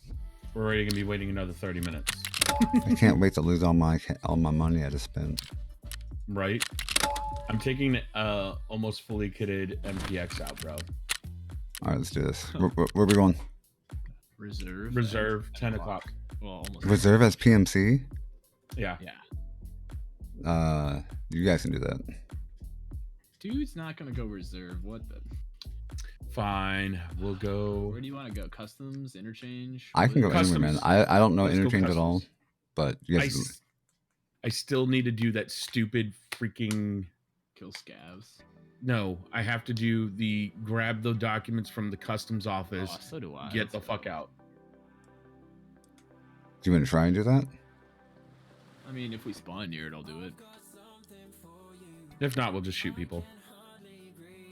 we're already gonna be waiting another 30 minutes. I can't wait to lose all my money I just spent. Right? I'm taking almost fully kitted MPX out, bro. All right, let's do this. Where are we going? Reserve. Reserve 10 o'clock. Well, almost. Reserve as PMC? Yeah. Yeah. You guys can do that. Dude's not gonna go reserve. What the? Fine. We'll go. Where do you want to go? Customs, interchange? I can go Customs. anywhere, man. I don't know Let's go interchange at all, customs. but you guys. I still need to do that stupid freaking. Kill scavs. No, I have to do the grab the documents from the customs office. Oh, so do I. Get the fuck out. Do you want to try and do that? I mean, if we spawn near it, I'll do it. If not, we'll just shoot people.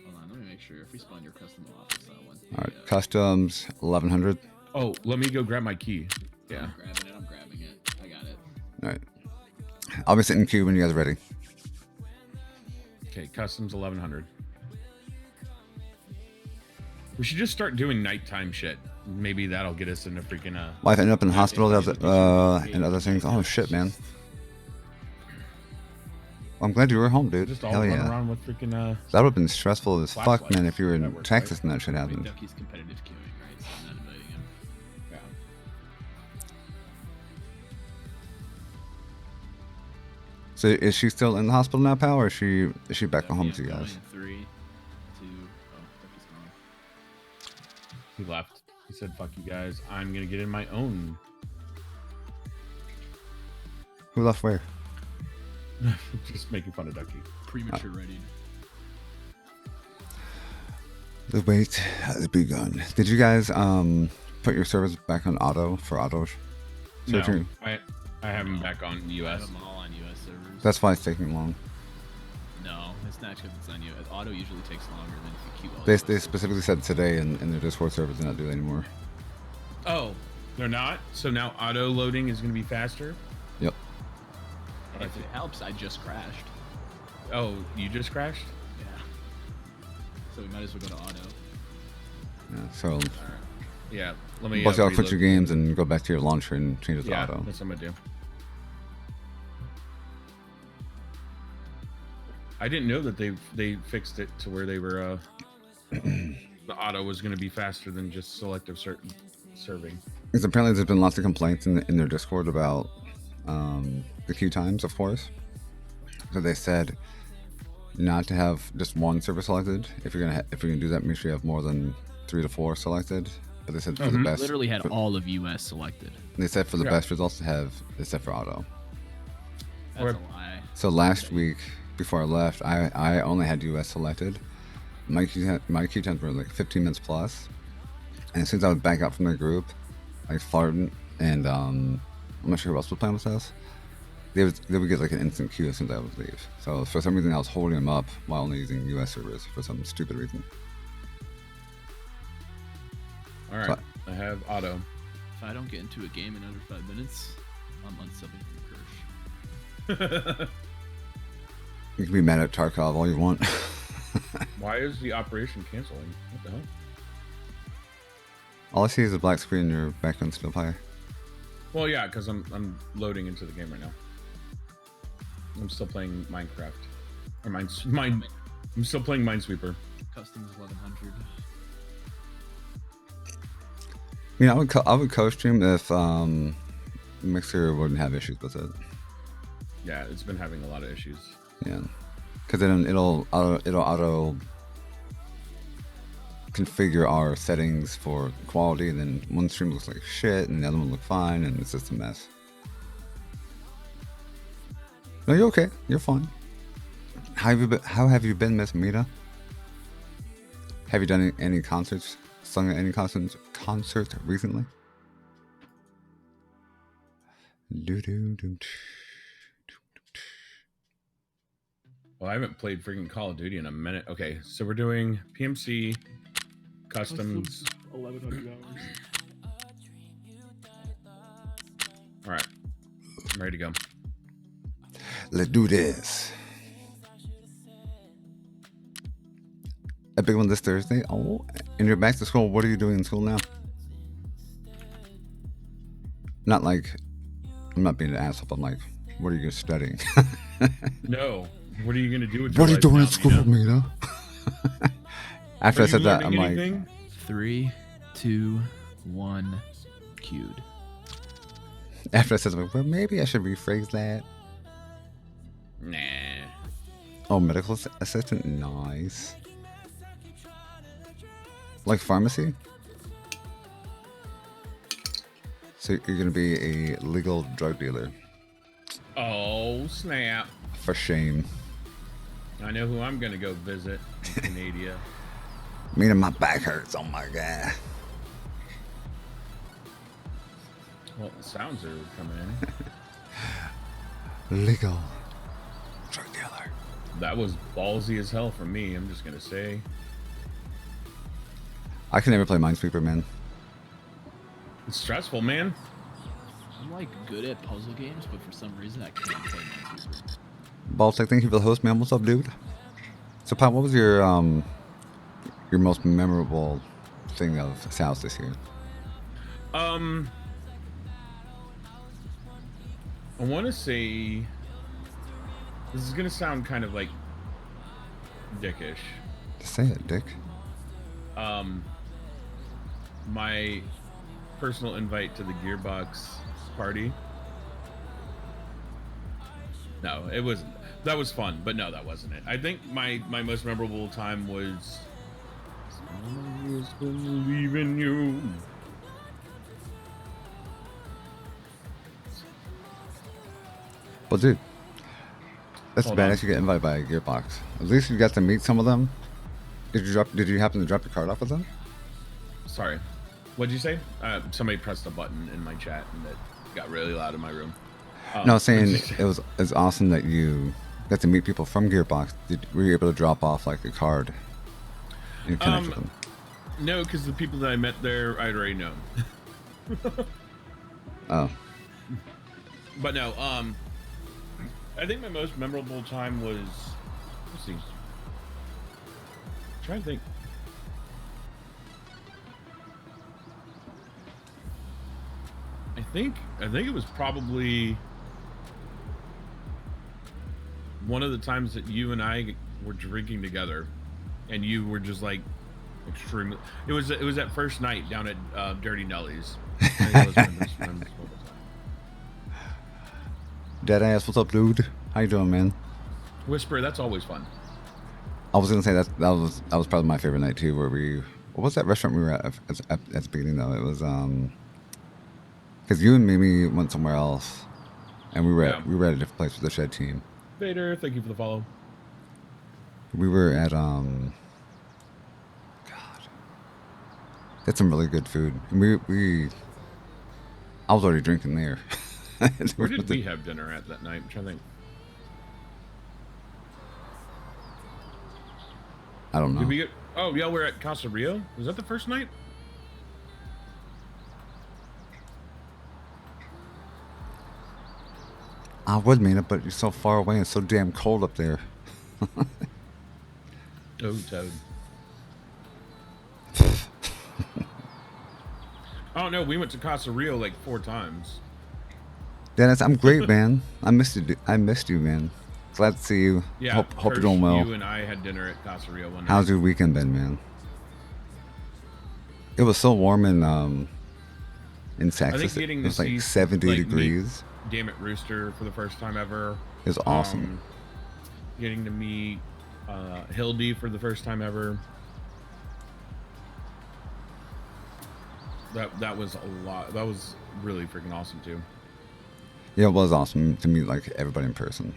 Hold on, let me make sure. If we spawn your custom office, I want the, All right, customs 1100. Oh, let me go grab my key. Yeah. I'm grabbing it. I got it. All right, I'll be sitting in queue when you guys are ready. Okay, customs 1100. We should just start doing nighttime shit. Maybe that'll get us into freaking Wife ended up in the hospital and other things. Oh shit, man. I'm glad you were home, dude. just all Hell run yeah. around with freaking That would have been stressful as fuck, flashlights. man, if you were in That works, Texas right? and that shit Wait, happened. Ducky's competitive queuing, right? So I'm not inviting him. Yeah. So is she still in the hospital now, pal, or is she back home with you Going guys? in 3, 2. Oh, Ducky's gone. He left. He said, fuck you guys. I'm going to get in my own. Who left where? Just making fun of Ducky. Premature ready. The wait has begun. Did you guys put your servers back on auto for auto No, searching? I have him back on I US. have them all on US servers. That's why it's taking long. No, it's not because it's on US. Auto usually takes longer than if you queue all They US specifically said today in their Discord servers they're not doing it anymore. Oh, they're not? So now auto loading is going to be faster? Yep. servers. If it helps, I just crashed. Oh, you just crashed? Yeah. So we might as well go to auto. Yeah, so Yeah. Let me. once y'all quit reload. your games and go back to your launcher and change it to Yeah, auto. that's what I'm going to do. I didn't know that they fixed it to where they were the auto was going to be faster than just selective serving. Because apparently there's been lots of complaints in their Discord about the queue times, of course. So they said not to have just one server selected. If you're gonna do that, make sure you have more than 3 to 4 selected. But they said for the best, Literally had all of US selected. they said for the Yeah. best results to have they said for auto. That's a lie. So last week before I left, I only had US selected. My queue times were like 15 minutes plus. And as soon as I was back out from the group, I farted, and I'm not sure who else was playing with us. They would get like an instant queue as soon as I would leave. So for some reason, I was holding them up while only using US servers for some stupid reason. All right, I have auto. If I don't get into a game in under 5 minutes, I'm unsubbing from Kirsch. You can be mad at Tarkov all you want. Why is the operation canceling? What the hell? All I see is a black screen and your background's still higher. Well, yeah, because I'm loading into the game right now. I'm still playing Minecraft. Or I'm still playing Minesweeper. Custom is 1100. You know, I would co-stream if Mixer wouldn't have issues with it. Yeah, it's been having a lot of issues. Yeah, because then it'll auto configure our settings for quality, and then one stream looks like shit, and the other one look fine, and it's just a mess. No, you're okay. You're fine. How have you been, Miss Mita? Have you done any concerts? Sung at any concerts recently? Well, I haven't played freaking Call of Duty in a minute. Okay, so we're doing PMC, customs. 1100 hours. All right, I'm ready to go. Let's do this. A big one this Thursday. Oh, and you're back to school. What are you doing in school now? Not like, I'm not being an asshole, but I'm like, what are you studying? No. What are you gonna do with your What are you life doing now, in school, Mina? After I said that, I'm anything? like, 3, 2, 1, queued. after I said something, well, maybe I should rephrase that. Nah. Oh, medical assistant? Nice. Like pharmacy? So you're going to be a legal drug dealer. Oh, snap. For shame. I know who I'm gonna go visit in Canada. Meaning my back hurts. Oh my god. Well, the sounds are coming in. Legal drug dealer. That was ballsy as hell from me, I'm just gonna say. I can never play Minesweeper, man. It's stressful, man. I'm like good at puzzle games, but for some reason I can't play Minesweeper. Baltic, thank you for the host, man. What's up, dude? So, Pat, what was your most memorable thing of South this year? I want to say this is gonna sound kind of like dickish. Say it, Dick. My personal invite to the Gearbox party. No, it wasn't. That was fun, but no, that wasn't it. I think my most memorable time was I was believe in you. Well, dude, that's Hold badass. on. You get invited by a Gearbox. At least you got to meet some of them. Did you happen to drop your card off with them? Sorry, what'd you say? Somebody pressed a button in my chat and it got really loud in my room. No, saying it's awesome that you got to meet people from Gearbox. Were you able to drop off like a card and connect with them? No, because the people that I met there, I'd already known. Oh, But no, I think my most memorable time was, let's see, trying to think. I think it was probably one of the times that you and I were drinking together, and you were just like extremely. It was that first night down at Dirty Nelly's. I think that was my most memorable time. Deadass, what's up, dude? How you doing, man? Whisper, that's always fun. I was gonna say that was probably my favorite night too. Where what was that restaurant we were at the beginning though? It was because you and Mimi went somewhere else, and we were at a different place with the Shed team. Vader, thank you for the follow. We were at God. That's some really good food. We I was already drinking there. Where did we have dinner at that night? I'm trying to think. I don't know. Did we get? Oh yeah, we're at Casa Rio. Was that the first night? I would mean it, but you're so far away and so damn cold up there. Oh, Toad. Oh no, we went to Casa Rio like 4 times. Dennis, I'm great, man. I missed you, man. Glad to see you. Yeah. Hope you're doing well. You and I had dinner at Casa Rio one night. How's your weekend been, man? It was so warm in Texas. It was like 70 degrees. Damn it, Rooster for the first time ever. It was awesome. Getting to meet Hildy for the first time ever. That was a lot. That was really freaking awesome too. Yeah, it was awesome to meet like everybody in person,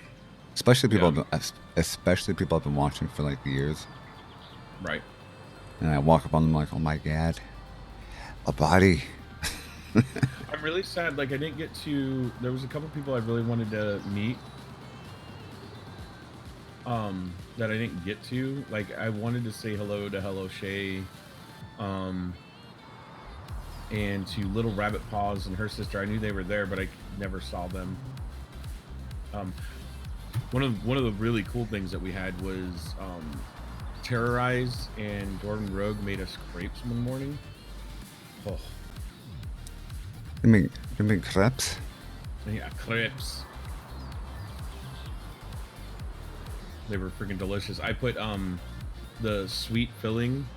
especially people. Especially people I've been watching for like years. Right. And I walk up on them like, oh my god, a body. I'm really sad. Like I didn't get to. There was a couple people I really wanted to meet. That I didn't get to. Like I wanted to say hello to Hello Shay. And to Little Rabbit Paws and her sister. I knew they were there, but I never saw them. One of the really cool things that we had was Terrorize and Gordon Rogue made us crepes one morning. Oh. You mean crepes? Yeah, crepes. They were freaking delicious. I put the sweet filling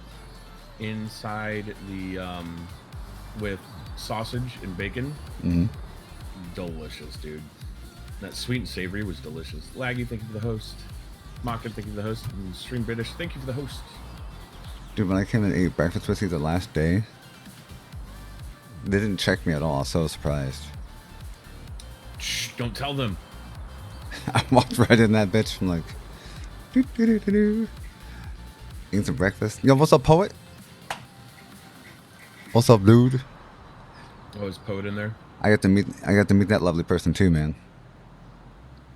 inside the with sausage and bacon. Mm-hmm. Delicious, dude. That sweet and savory was delicious. Laggy, thank you for the host. Maka, thank you for the host. And Stream British, thank you for the host. Dude, when I came and ate breakfast with you the last day, they didn't check me at all. I was so surprised. Shh, don't tell them. I walked right in that bitch. I'm like, eating some breakfast. Yo, what's up, poet? What's up, dude? Oh, is Poet in there? I got to meet that lovely person too, man.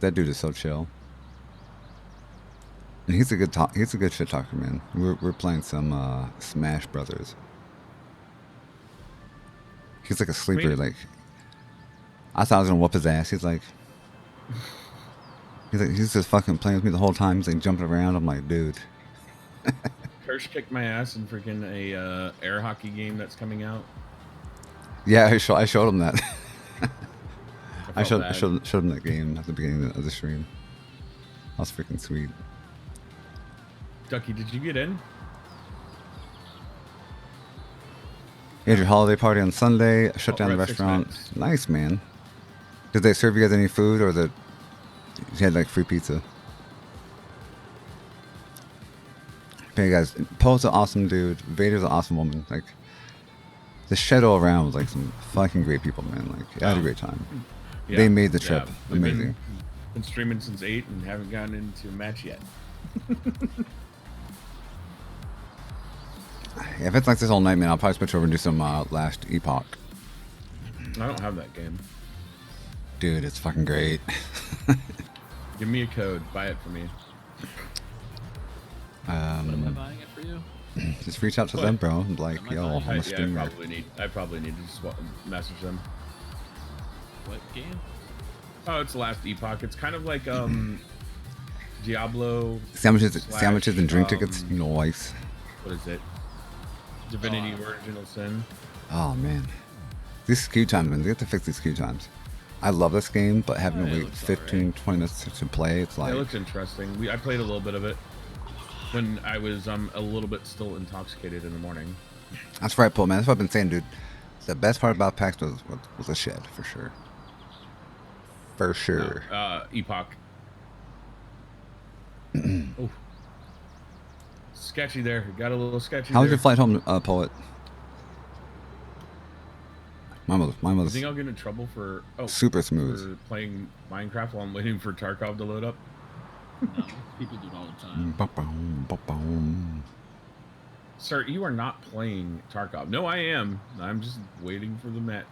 That dude is so chill. And he's a good shit talker, man. We're playing some Smash Brothers. He's like a sleeper. Wait. Like I thought I was gonna whoop his ass. He's just fucking playing with me the whole time. He's like jumping around. I'm like, dude. Kirsch kicked my ass in freaking a air hockey game that's coming out. Yeah, I showed him that. I showed bad. him that game at the beginning of the stream. That was freaking sweet. Ducky, did you get in? You had your holiday party on Sunday. Shut down the we're at 6 restaurant. minutes. Nice, man. Did they serve you guys any food, or you had like free pizza? Hey guys, Poe's an awesome dude. Vader's an awesome woman. Like the shadow around was like some fucking great people, man. Like I had a great time. Yeah, They made the trip we've amazing. Been streaming since 8 and haven't gotten into a match yet. Yeah, if it's like this all night, man, I'll probably switch over and do some Last Epoch. I don't have that game. Dude, it's fucking great. Give me a code. Buy it for me. What am I buying it for you? Just reach out to them, bro. And like, yo, I'm a I streamer. probably need to just message them. What game? Oh, it's Last Epoch. It's kind of like Diablo. Sandwiches and drink tickets. You know, likes. What is it? Divinity Original Sin. Oh man, these queue times, man. They have to fix these queue times. I love this game, but having to wait 15, 20 minutes to play, it's like. It looks interesting. I played a little bit of it when I was a little bit still intoxicated in the morning. That's right, Paul, man. That's what I've been saying, dude. The best part about PAX was the shed, for sure. For sure. Epoch. Oh. Sketchy there. Got a little sketchy. How was there. your flight home, Poet? Mine You was think I'll get in trouble for super smooth. for playing Minecraft while I'm waiting for Tarkov to load up? No, people do it all the time. Ba-boom, ba-boom. Sir, you are not playing Tarkov. No, I am. I'm just waiting for the match.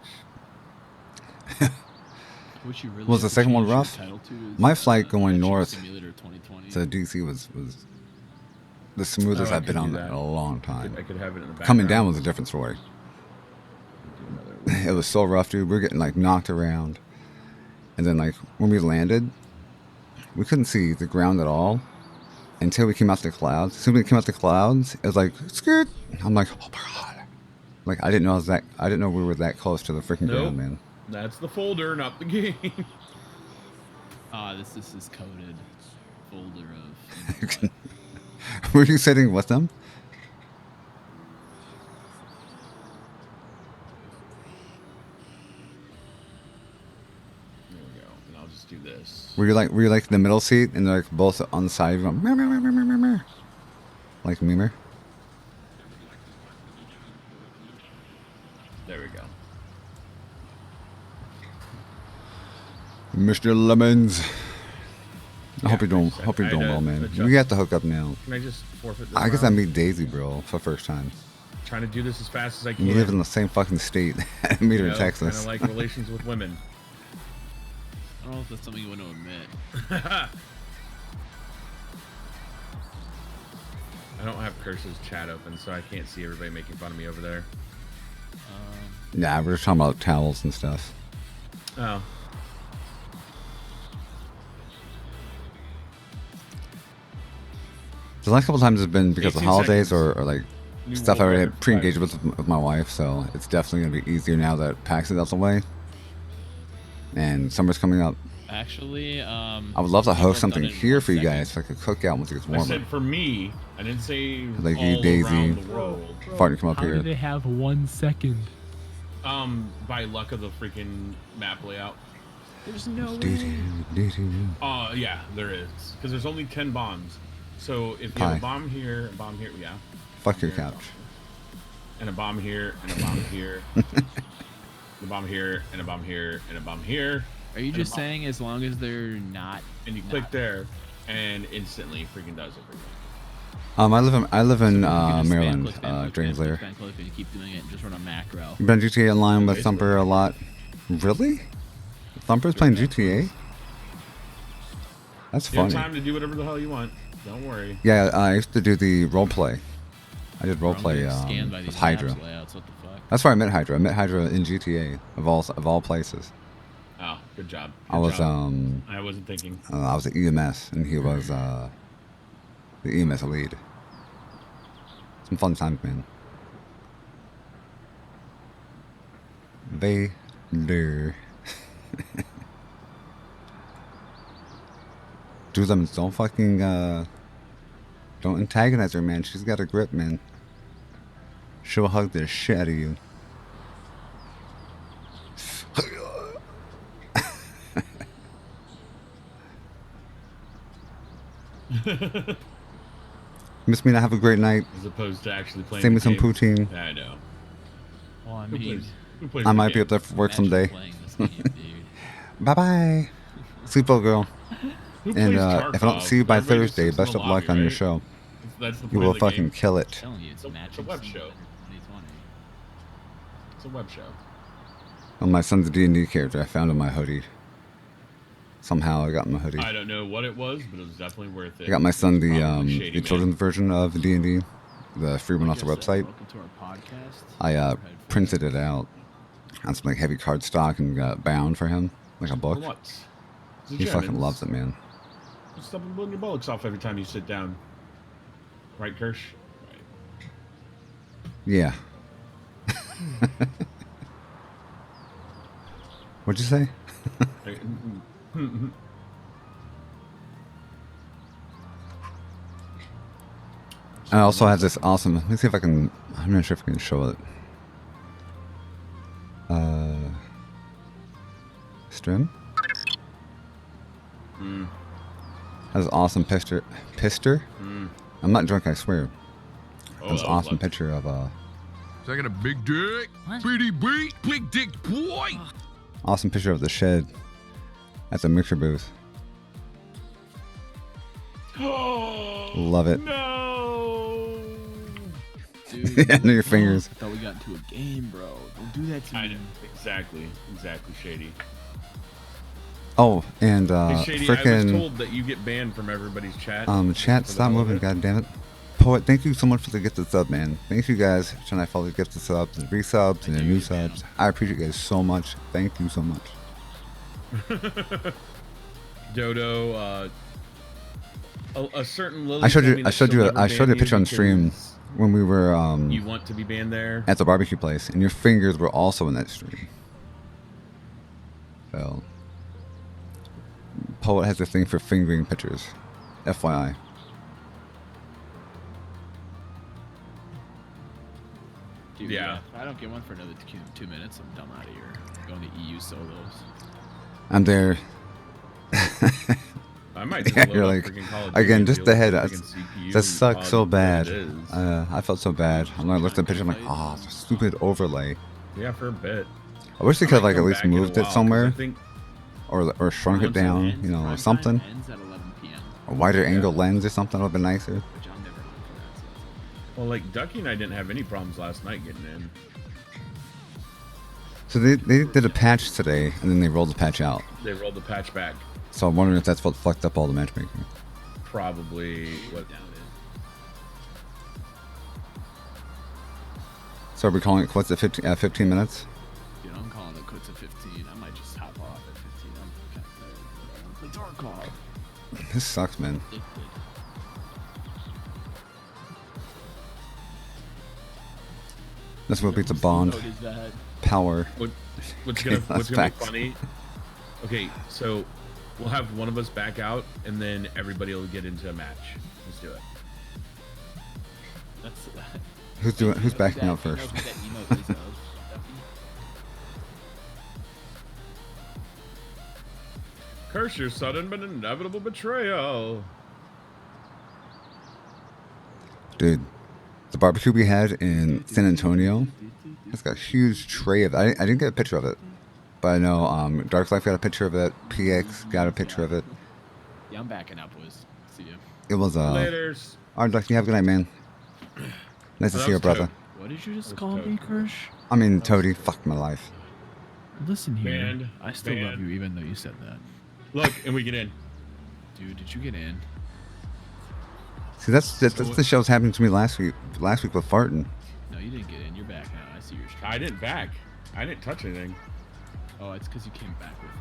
What you really Was the have to second one change your rough? title to is, My flight going Action north Simulator 2020. to DC was the smoothest Oh, I I've been could on do in that. a long time. I could have it in the background. Coming down was a different story. Do another It was so rough, dude. We were getting like knocked around. And then like when we landed, we couldn't see the ground at all until we came out the clouds. As soon as we came out the clouds, it was like skirt. I'm like, oh my god. Like I didn't know we were that close to the freaking Nope. ground, man. That's the folder, not the game. This is coded folder of. Were you sitting with them? There we go. And I'll just do this. Were you like in the middle seat and they're like both on the side going meow, meow, meow, meow, meow, meow. Like Memer? There we go. Mr. Lemons. I hope you're doing I well, had to man. adjust. We got to hook up now. Can I just forfeit this I guess I round? meet Daisy, bro, for the first time. Trying to do this as fast as I can. We live in the same fucking state. I meet her in Texas. Kind of like relations with women. I don't know if that's something you want to admit. I don't have Curse's chat open, so I can't see everybody making fun of me over there. Nah, we're just talking about towels and stuff. Oh. The last couple times has been because of 18 holidays seconds. or like New stuff I world already record had pre-engaged for with my wife, so it's definitely going to be easier now that PAX is out the way. And summer's coming up. Actually, I would love to people host have something done it in here 1 for you second. guys, like a cookout once it gets I warmer. said for me. I didn't say Like you, all Daisy. around the world. Farting come up How do here. they have 1 second? By luck of the freaking map layout. There's no Doo-doo, way. doo-doo. Yeah, there is. Because there's only 10 bombs. So if you Pie. have a bomb here, yeah. Fuck your Here, couch. And a bomb here, and a bomb here. And a bomb here, and a bomb here, and a bomb here. Are you And just a bomb- saying as long as they're not? And you click there, and instantly freaking does it for you. I live in You can just spam Maryland, click, spam click, Drains spam click, Lair. spam click, and you keep doing it and just run a macro. You've been GTA Online with Basically. Thumper a lot. Really? Thumper's playing GTA? That's You have funny. time to do whatever the hell you want. Don't worry. Yeah, I used to do the role play. I did role I'm play getting scanned by with these Hydra. maps layouts, what the fuck? That's where I met Hydra. I met Hydra in GTA of all places. Oh, good job. I was I wasn't thinking. I was the EMS and he was the EMS lead. Some fun times, man. Vader. Dude, Lemons, don't fucking don't antagonize her, man. She's got a grip, man. She'll hug the shit out of you. Miss me, have a great night. As opposed to actually playing. Send me the some game. poutine. I know. Well, I Who mean, plays? Who plays I the might be game? up there for work imagine someday. playing this game, dude. Bye bye. Sleep well, girl. Who And plays if I don't Tarkov? see you by Everybody just Thursday, sits in best the of luck lobby, on your right? show. That's the You point will of the fucking game. kill I'm it. telling you, it's It's a matching web Simulator show. 2020. It's a web show. Well, my son's a D&D character. I found in my hoodie. Somehow I got my hoodie. I don't know what it was, but it was definitely worth it. I got my son It was probably the Shady Man. children's version of D&D, the free one off the website. Welcome to our podcast. I printed it out on some like heavy cardstock and got bound for him, like a For book. what? It's a He fucking Germans. loves it, man. Stop blowing your bollocks off every time you sit down. Right, Kirsch? Right. Yeah. What'd you say? I also have this awesome. Let me see if I can. I'm not sure if I can show it. Stream. Has an awesome picture. I'm not drunk, I swear. Oh, Has that an was awesome lucky. picture of So I got a big dick, pretty big dick boy. Oh. 'Cause. the shed. At the mixer booth. Oh, Love it. No. Dude, Yeah, under your fingers. I thought we got into a game, bro. Don't do that to I me. know. Exactly, Shady. Oh, and Hey, Shady, I was freaking told that you get banned from everybody's chat. chat, For the stop hell of moving, it. god damn it. Poet, thank you so much for the gifted sub, man. Thank you guys trying to follow the gifted subs and resubs and the new subs. I appreciate you guys so much. Thank you so much. Dodo, a certain Lily. I showed told me you that she'll never I showed you a ban picture on stream because when we were You want to be banned there? at the barbecue place, and your fingers were also in that stream. So, Poet has a thing for fingering pictures. FYI. Dude, Yeah. If I don't get one for another 2 minutes, I'm done out of here. I'm going to EU solos. I'm there. I might just Yeah, load you're up like, freaking Call of again, Duty just and the deal head. with That freaking CPU sucks so on bad. what it is. I felt so bad. I'm like, looked at the picture. I'm like, oh, stupid overlay. Yeah, for a bit. I wish they could have like at least come back in a moved it while, 'cause somewhere, I think or shrunk it Once it down, ends, you know, or prime something. time ends at 11 p.m., A wider angle lens or something would have been nicer. which I'm never home for that. So. well, like Ducky and I didn't have any problems last night getting in. So they did a patch today, and then they rolled the patch out. They rolled the patch back. So I'm wondering if that's what fucked up all the matchmaking. Probably what? Doubt it. So are we calling it quits at 15 minutes? Dude, I'm calling it quits at 15. I might just hop off at 15. I'm kind of tired. I want to play Tarkov. This sucks, man. Addicted. That's what beats a bond. What is that? Power. What's Okay, gonna that's be facts. funny? Okay, so we'll have one of us back out, and then everybody will get into a match. Let's do it. That's Who's backing out first? That emote is of, Duffy. Curse your sudden but inevitable betrayal. Dude, the barbecue we had in San Antonio, it's got a huge tray of it. I didn't get a picture of it, but I know Dark Life got a picture of it. PX got a picture of it. Yeah, I'm backing up, Wiz. See ya. It was Laters. all right, Ducky, have a good night, man. Nice to That see you, was brother. Toad. What did you just That's call Toad. me, Kirsch? I mean, Toady, fuck my life. Listen here. Banned. I still love Banned. you, even though you said that. Look, and we get in. Dude, did you get in? See, that's the show's happening to me last week with farting. No, you didn't get in. You're back now. I see your stream. I didn't back. I didn't touch anything. Oh, it's because you came back with me.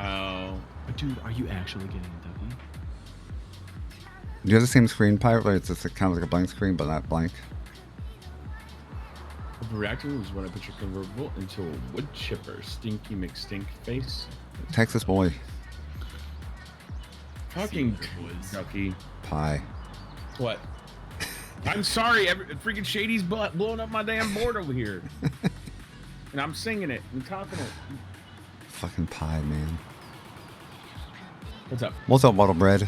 Oh. But dude, are you actually getting in, Duffy? Do you have the same screen, Pirate? Where it's just kind of like a blank screen, but not blank? Reacting was when I put your convertible into a wood chipper. Stinky McStink face. Texas boy. Fucking See what it was. Ducky. Pie. What? I'm sorry, freaking Shady's blowing up my damn board over here. And I'm singing it and talking it. Fucking pie, man. What's up? What's up, Bottle Bread?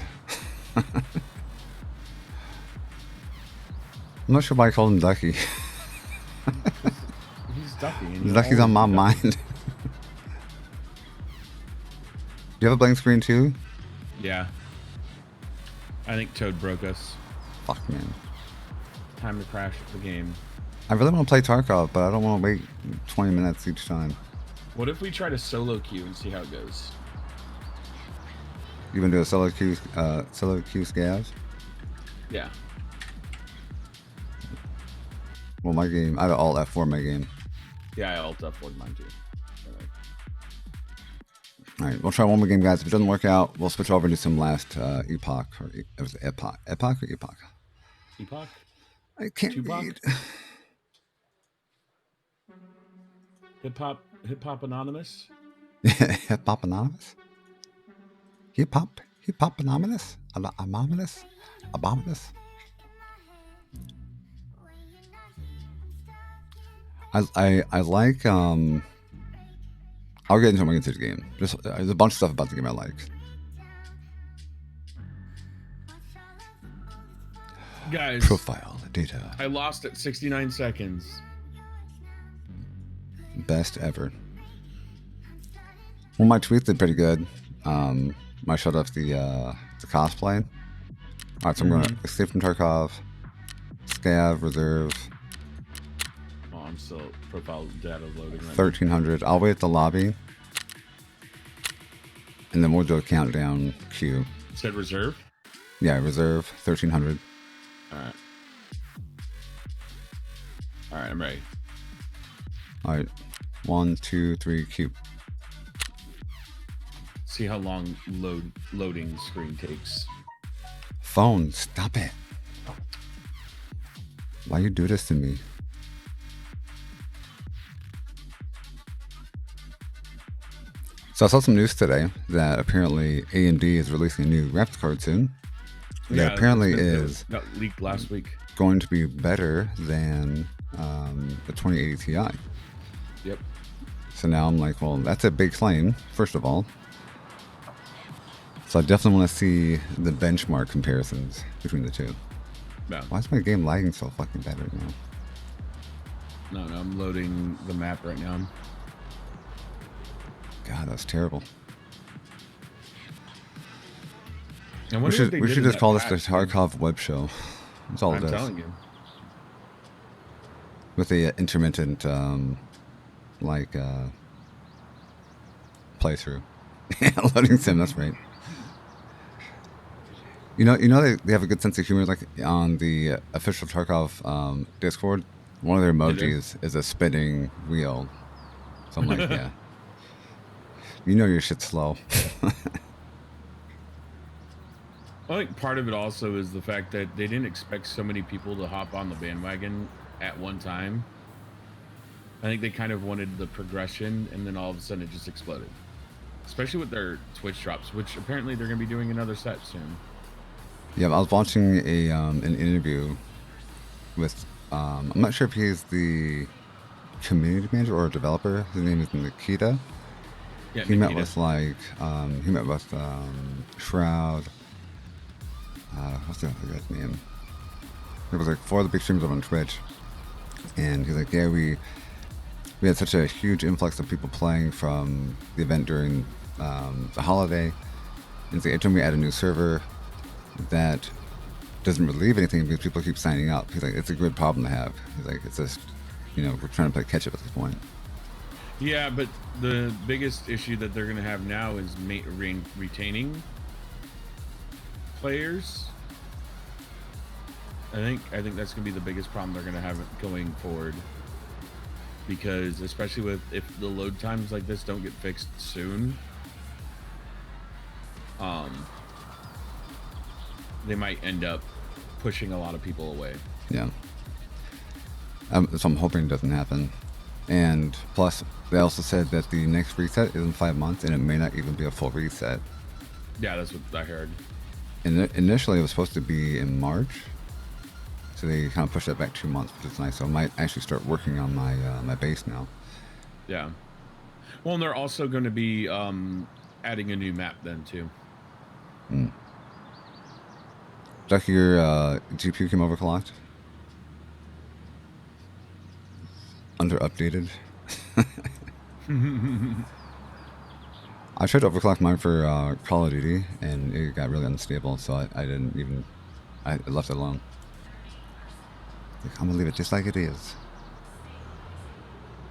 I'm not sure why I called him Ducky. He's Ducky. And you'll Ducky's on my always be mind. You have a blank screen too? Ducky. Yeah. I think Toad broke us. Fuck, man. Time to crash the game. I really want to play Tarkov, but I don't want to wait 20 minutes each time. What if we try to solo queue and see how it goes? You gonna do a solo queue scavs? Yeah. Well, my game, I have alt F4 in my game. Yeah, I alt up for mine too. All right, we'll try one more game, guys. If it doesn't work out, we'll switch over to some last epoch. Or it was epoch. Epoch or epoch? Epoch? I can't Tupac? read. Hip Hop Anonymous? Hip Hop Anonymous? Hip Hop Anonymous? Anonymous? Abominous? I like I'll get into it when we get to the game. Just there's a bunch of stuff about the game I like. Guys, Profile data. I lost at 69 seconds. Best ever. Well, my tweets did pretty good. I showed off the cosplay. Alright, so I'm going to escape from Tarkov, scav, reserve. Oh, I'm still profile data loading right 1300. I'll wait at the lobby. And then we'll do a countdown queue. now. It said reserve? Yeah, reserve, 1300. Alright. Alright, I'm ready. Alright. 1, 2, 3, queue. See how long loading screen takes. Phone, stop it. Why you do this to me? So I saw some news today that apparently AMD is releasing a new graphics card soon. That apparently is got leaked last week. going to be better than the 2080 Ti. Yep. So now I'm like, well, that's a big claim, first of all. So I definitely want to see the benchmark comparisons between the two. Yeah. Why is my game lagging so fucking bad right now? No, I'm loading the map right now. God, that's terrible. And We should just call this the Tarkov web show. That's all it is. I'm telling you. With the intermittent, playthrough. Loading sim, that's right. You know they have a good sense of humor. Like on the official Tarkov Discord, one of their emojis is a spinning wheel. So I'm like, yeah. You know your shit's slow. I think part of it also is the fact that they didn't expect so many people to hop on the bandwagon at one time. I think they kind of wanted the progression, and then all of a sudden it just exploded. Especially with their Twitch drops, which apparently they're going to be doing another set soon. Yeah, I was watching an interview with I'm not sure if he's the community manager or a developer. His name is Nikita. Yeah, he met with Shroud. What's the other guy's name? It was like 4 of the big streamers on Twitch, and he's like, yeah, we had such a huge influx of people playing from the event during the holiday. And every time we add a new server, that doesn't relieve anything because people keep signing up. He's like, it's a good problem to have. He's like, it's just, we're trying to play catch up at this point. Yeah, but the biggest issue that they're going to have now is retaining players. I think that's going to be the biggest problem they're going to have going forward, because especially with if the load times like this don't get fixed soon, they might end up pushing a lot of people away. Yeah. So I'm hoping it doesn't happen. And plus, they also said that the next reset is in 5 months, and it may not even be a full reset. Yeah, that's what I heard. And initially, it was supposed to be in March, so they kind of pushed that back 2 months, which is nice. So I might actually start working on my my base now. Yeah. Well, and they're also going to be adding a new map then too. Jackie, your GPU came overclocked? Under updated? I tried to overclock mine for Call of Duty, and it got really unstable, so I didn't even... I left it alone. Like, I'm gonna leave it just like it is.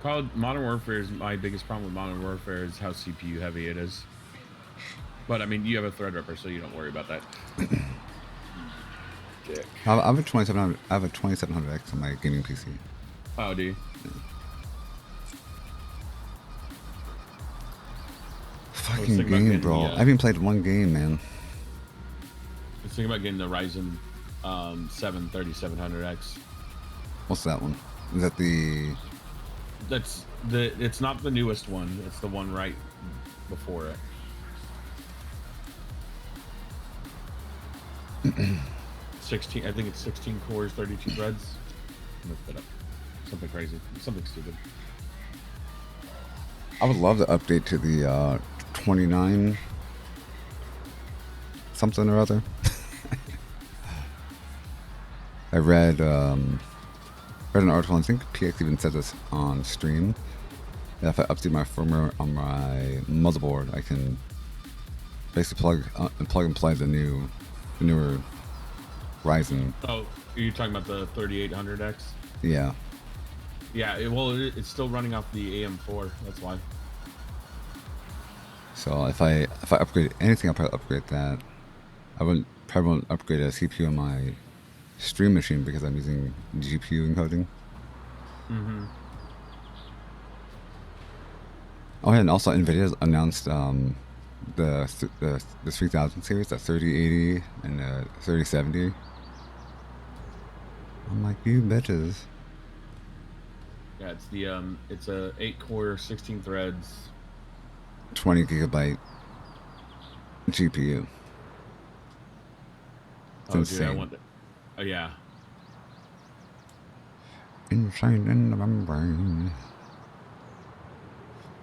Modern Warfare is my biggest problem with Modern Warfare is how CPU heavy it is. But I mean, you have a Threadripper, so you don't worry about that. Dick. I have a 2700. I have a 2700X on my gaming PC. Oh, do you? Yeah. Fucking game, bro. I haven't played one game, man. I was thinking about getting the Ryzen 7 3700X. What's that one? Is that the... It's not the newest one. It's the one right before it. 16. I think it's 16 cores, 32 threads. Look that up. Something crazy. Something stupid. I would love to update to the 29 something or other. I read an article, I think PX even said this on stream, that if I update my firmware on my motherboard, I can basically plug and play the newer Ryzen. Oh, are you talking about the 3800X? Yeah. Yeah, it's still running off the AM4. That's why. So if I upgrade anything, I'll probably upgrade that. Probably won't upgrade a CPU on my stream machine because I'm using GPU encoding. Mm-hmm. Oh, yeah, and also NVIDIA announced the 3000 series, the 3080 and the 3070. I'm like, you bitches. Yeah, it's a 8-core, 16 threads, 20 gigabyte GPU. It's insane. Dude, I want it. Oh yeah. Insane in the membrane.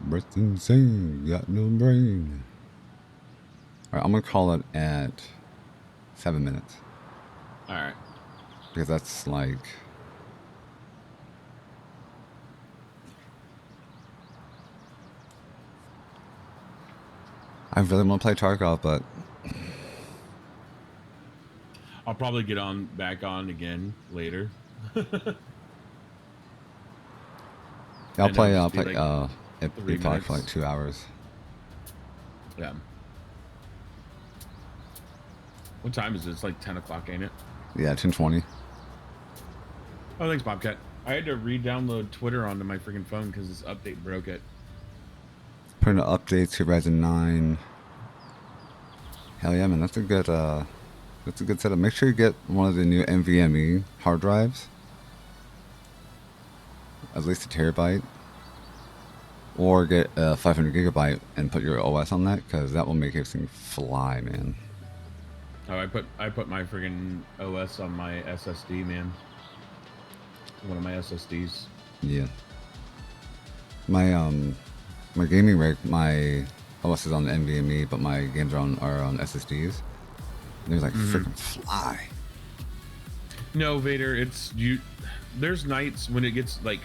Breath insane, got no brain. Alright, I'm gonna call it at 7 minutes. Alright. Because that's like... I really want to play Tarkov, but... I'll probably get back on again later. I'll play Like it talk for like 2 hours. Yeah. What time is it? It's like 10 o'clock, ain't it? Yeah, 10:20. Oh, thanks, Bobcat. I had to re-download Twitter onto my freaking phone because this update broke it. Putting an update to Ryzen 9. Hell yeah, man, that's a good setup. Make sure you get one of the new NVMe hard drives. At least a terabyte. Or get a 500 gigabyte and put your OS on that, because that will make everything fly, man. Oh, I put my friggin' OS on my SSD, man. One of my SSDs. Yeah. My gaming rig, my OS is on the NVMe, but my games are on SSDs. And they're like freaking fly. No, Vader, there's nights when it gets like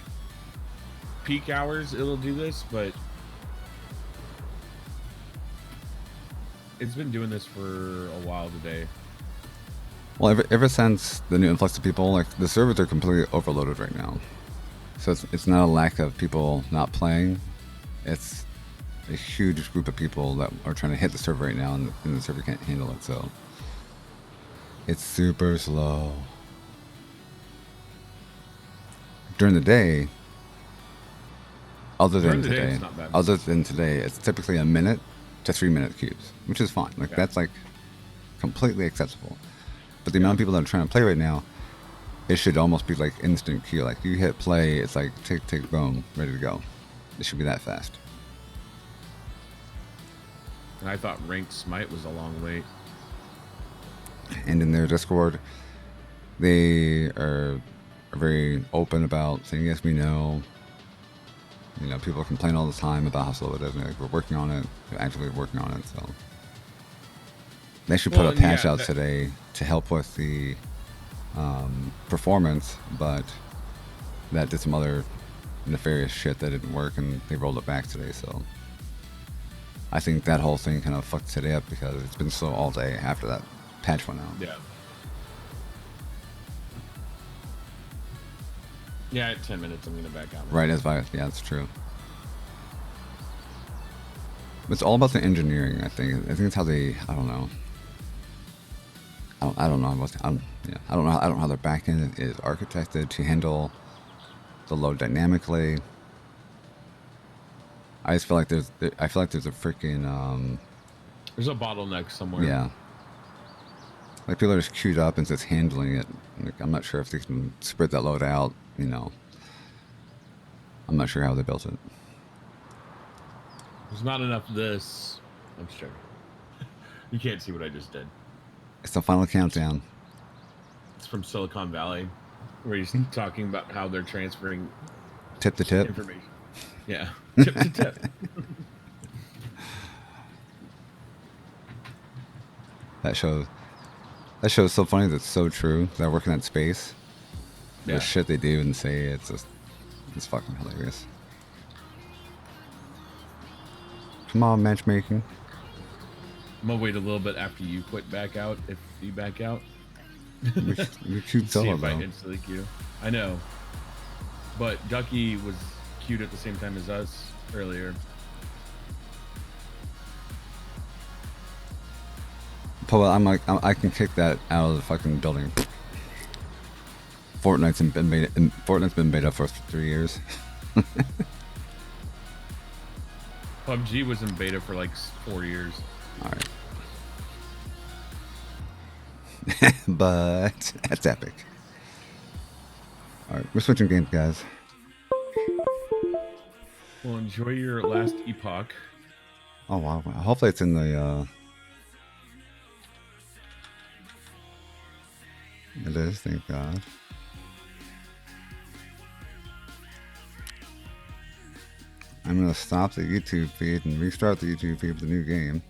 peak hours, it'll do this, but it's been doing this for a while today. Well, ever since the new influx of people, like the servers are completely overloaded right now. So it's not a lack of people not playing. It's a huge group of people that are trying to hit the server right now, and the server can't handle it. So it's super slow. During the day, other than today, it's typically a minute to 3 minute queues, which is fine. Like that's like completely acceptable. But the amount of people that are trying to play right now, it should almost be like instant queue. Like you hit play, it's like tick tick boom, ready to go. It should be that fast. And I thought ranked smite was a long wait. And in their Discord, they are very open about saying yes, we know. You know, people complain all the time about how slow it is. And like, we're working on it. We're actively working on it. So they should put a patch out today to help with the performance, but that did some other nefarious shit that didn't work, and they rolled it back today. So I think that whole thing kind of fucked today up because it's been slow all day after that patch went out. Yeah. Yeah, at 10 minutes, I'm going to back out. Right, yeah, that's true. It's all about the engineering, I think. I think it's how they, I don't know. I don't know how their backend is architected to handle the load dynamically. I just feel like there's a freaking there's a bottleneck somewhere. Yeah. Like people are just queued up and just handling it. Like, I'm not sure if they can spread that load out, you know. I'm not sure how they built it. There's not enough of this. I'm sure. You can't see what I just did. It's the final countdown. It's from Silicon Valley, where he's talking about how they're transferring tip to tip information. Yeah, tip to tip. That show's so funny. That's so true. That I work in that space. Yeah. The shit they do and say, it's fucking hilarious. Come on, matchmaking. I'm gonna wait a little bit after you quit back out. If you back out, You're cute See solo if I though. instantly queue. I know. But Ducky was queued at the same time as us earlier. But I'm like, I can kick that out of the fucking building. Fortnite's been beta for 3 years. PUBG was in beta for like 4 years. All right. But that's epic. All right, we're switching games, guys. Well, enjoy your last epoch. Oh wow! Hopefully it's in the. It is. Thank God. I'm gonna stop the YouTube feed and restart the YouTube feed with the new game.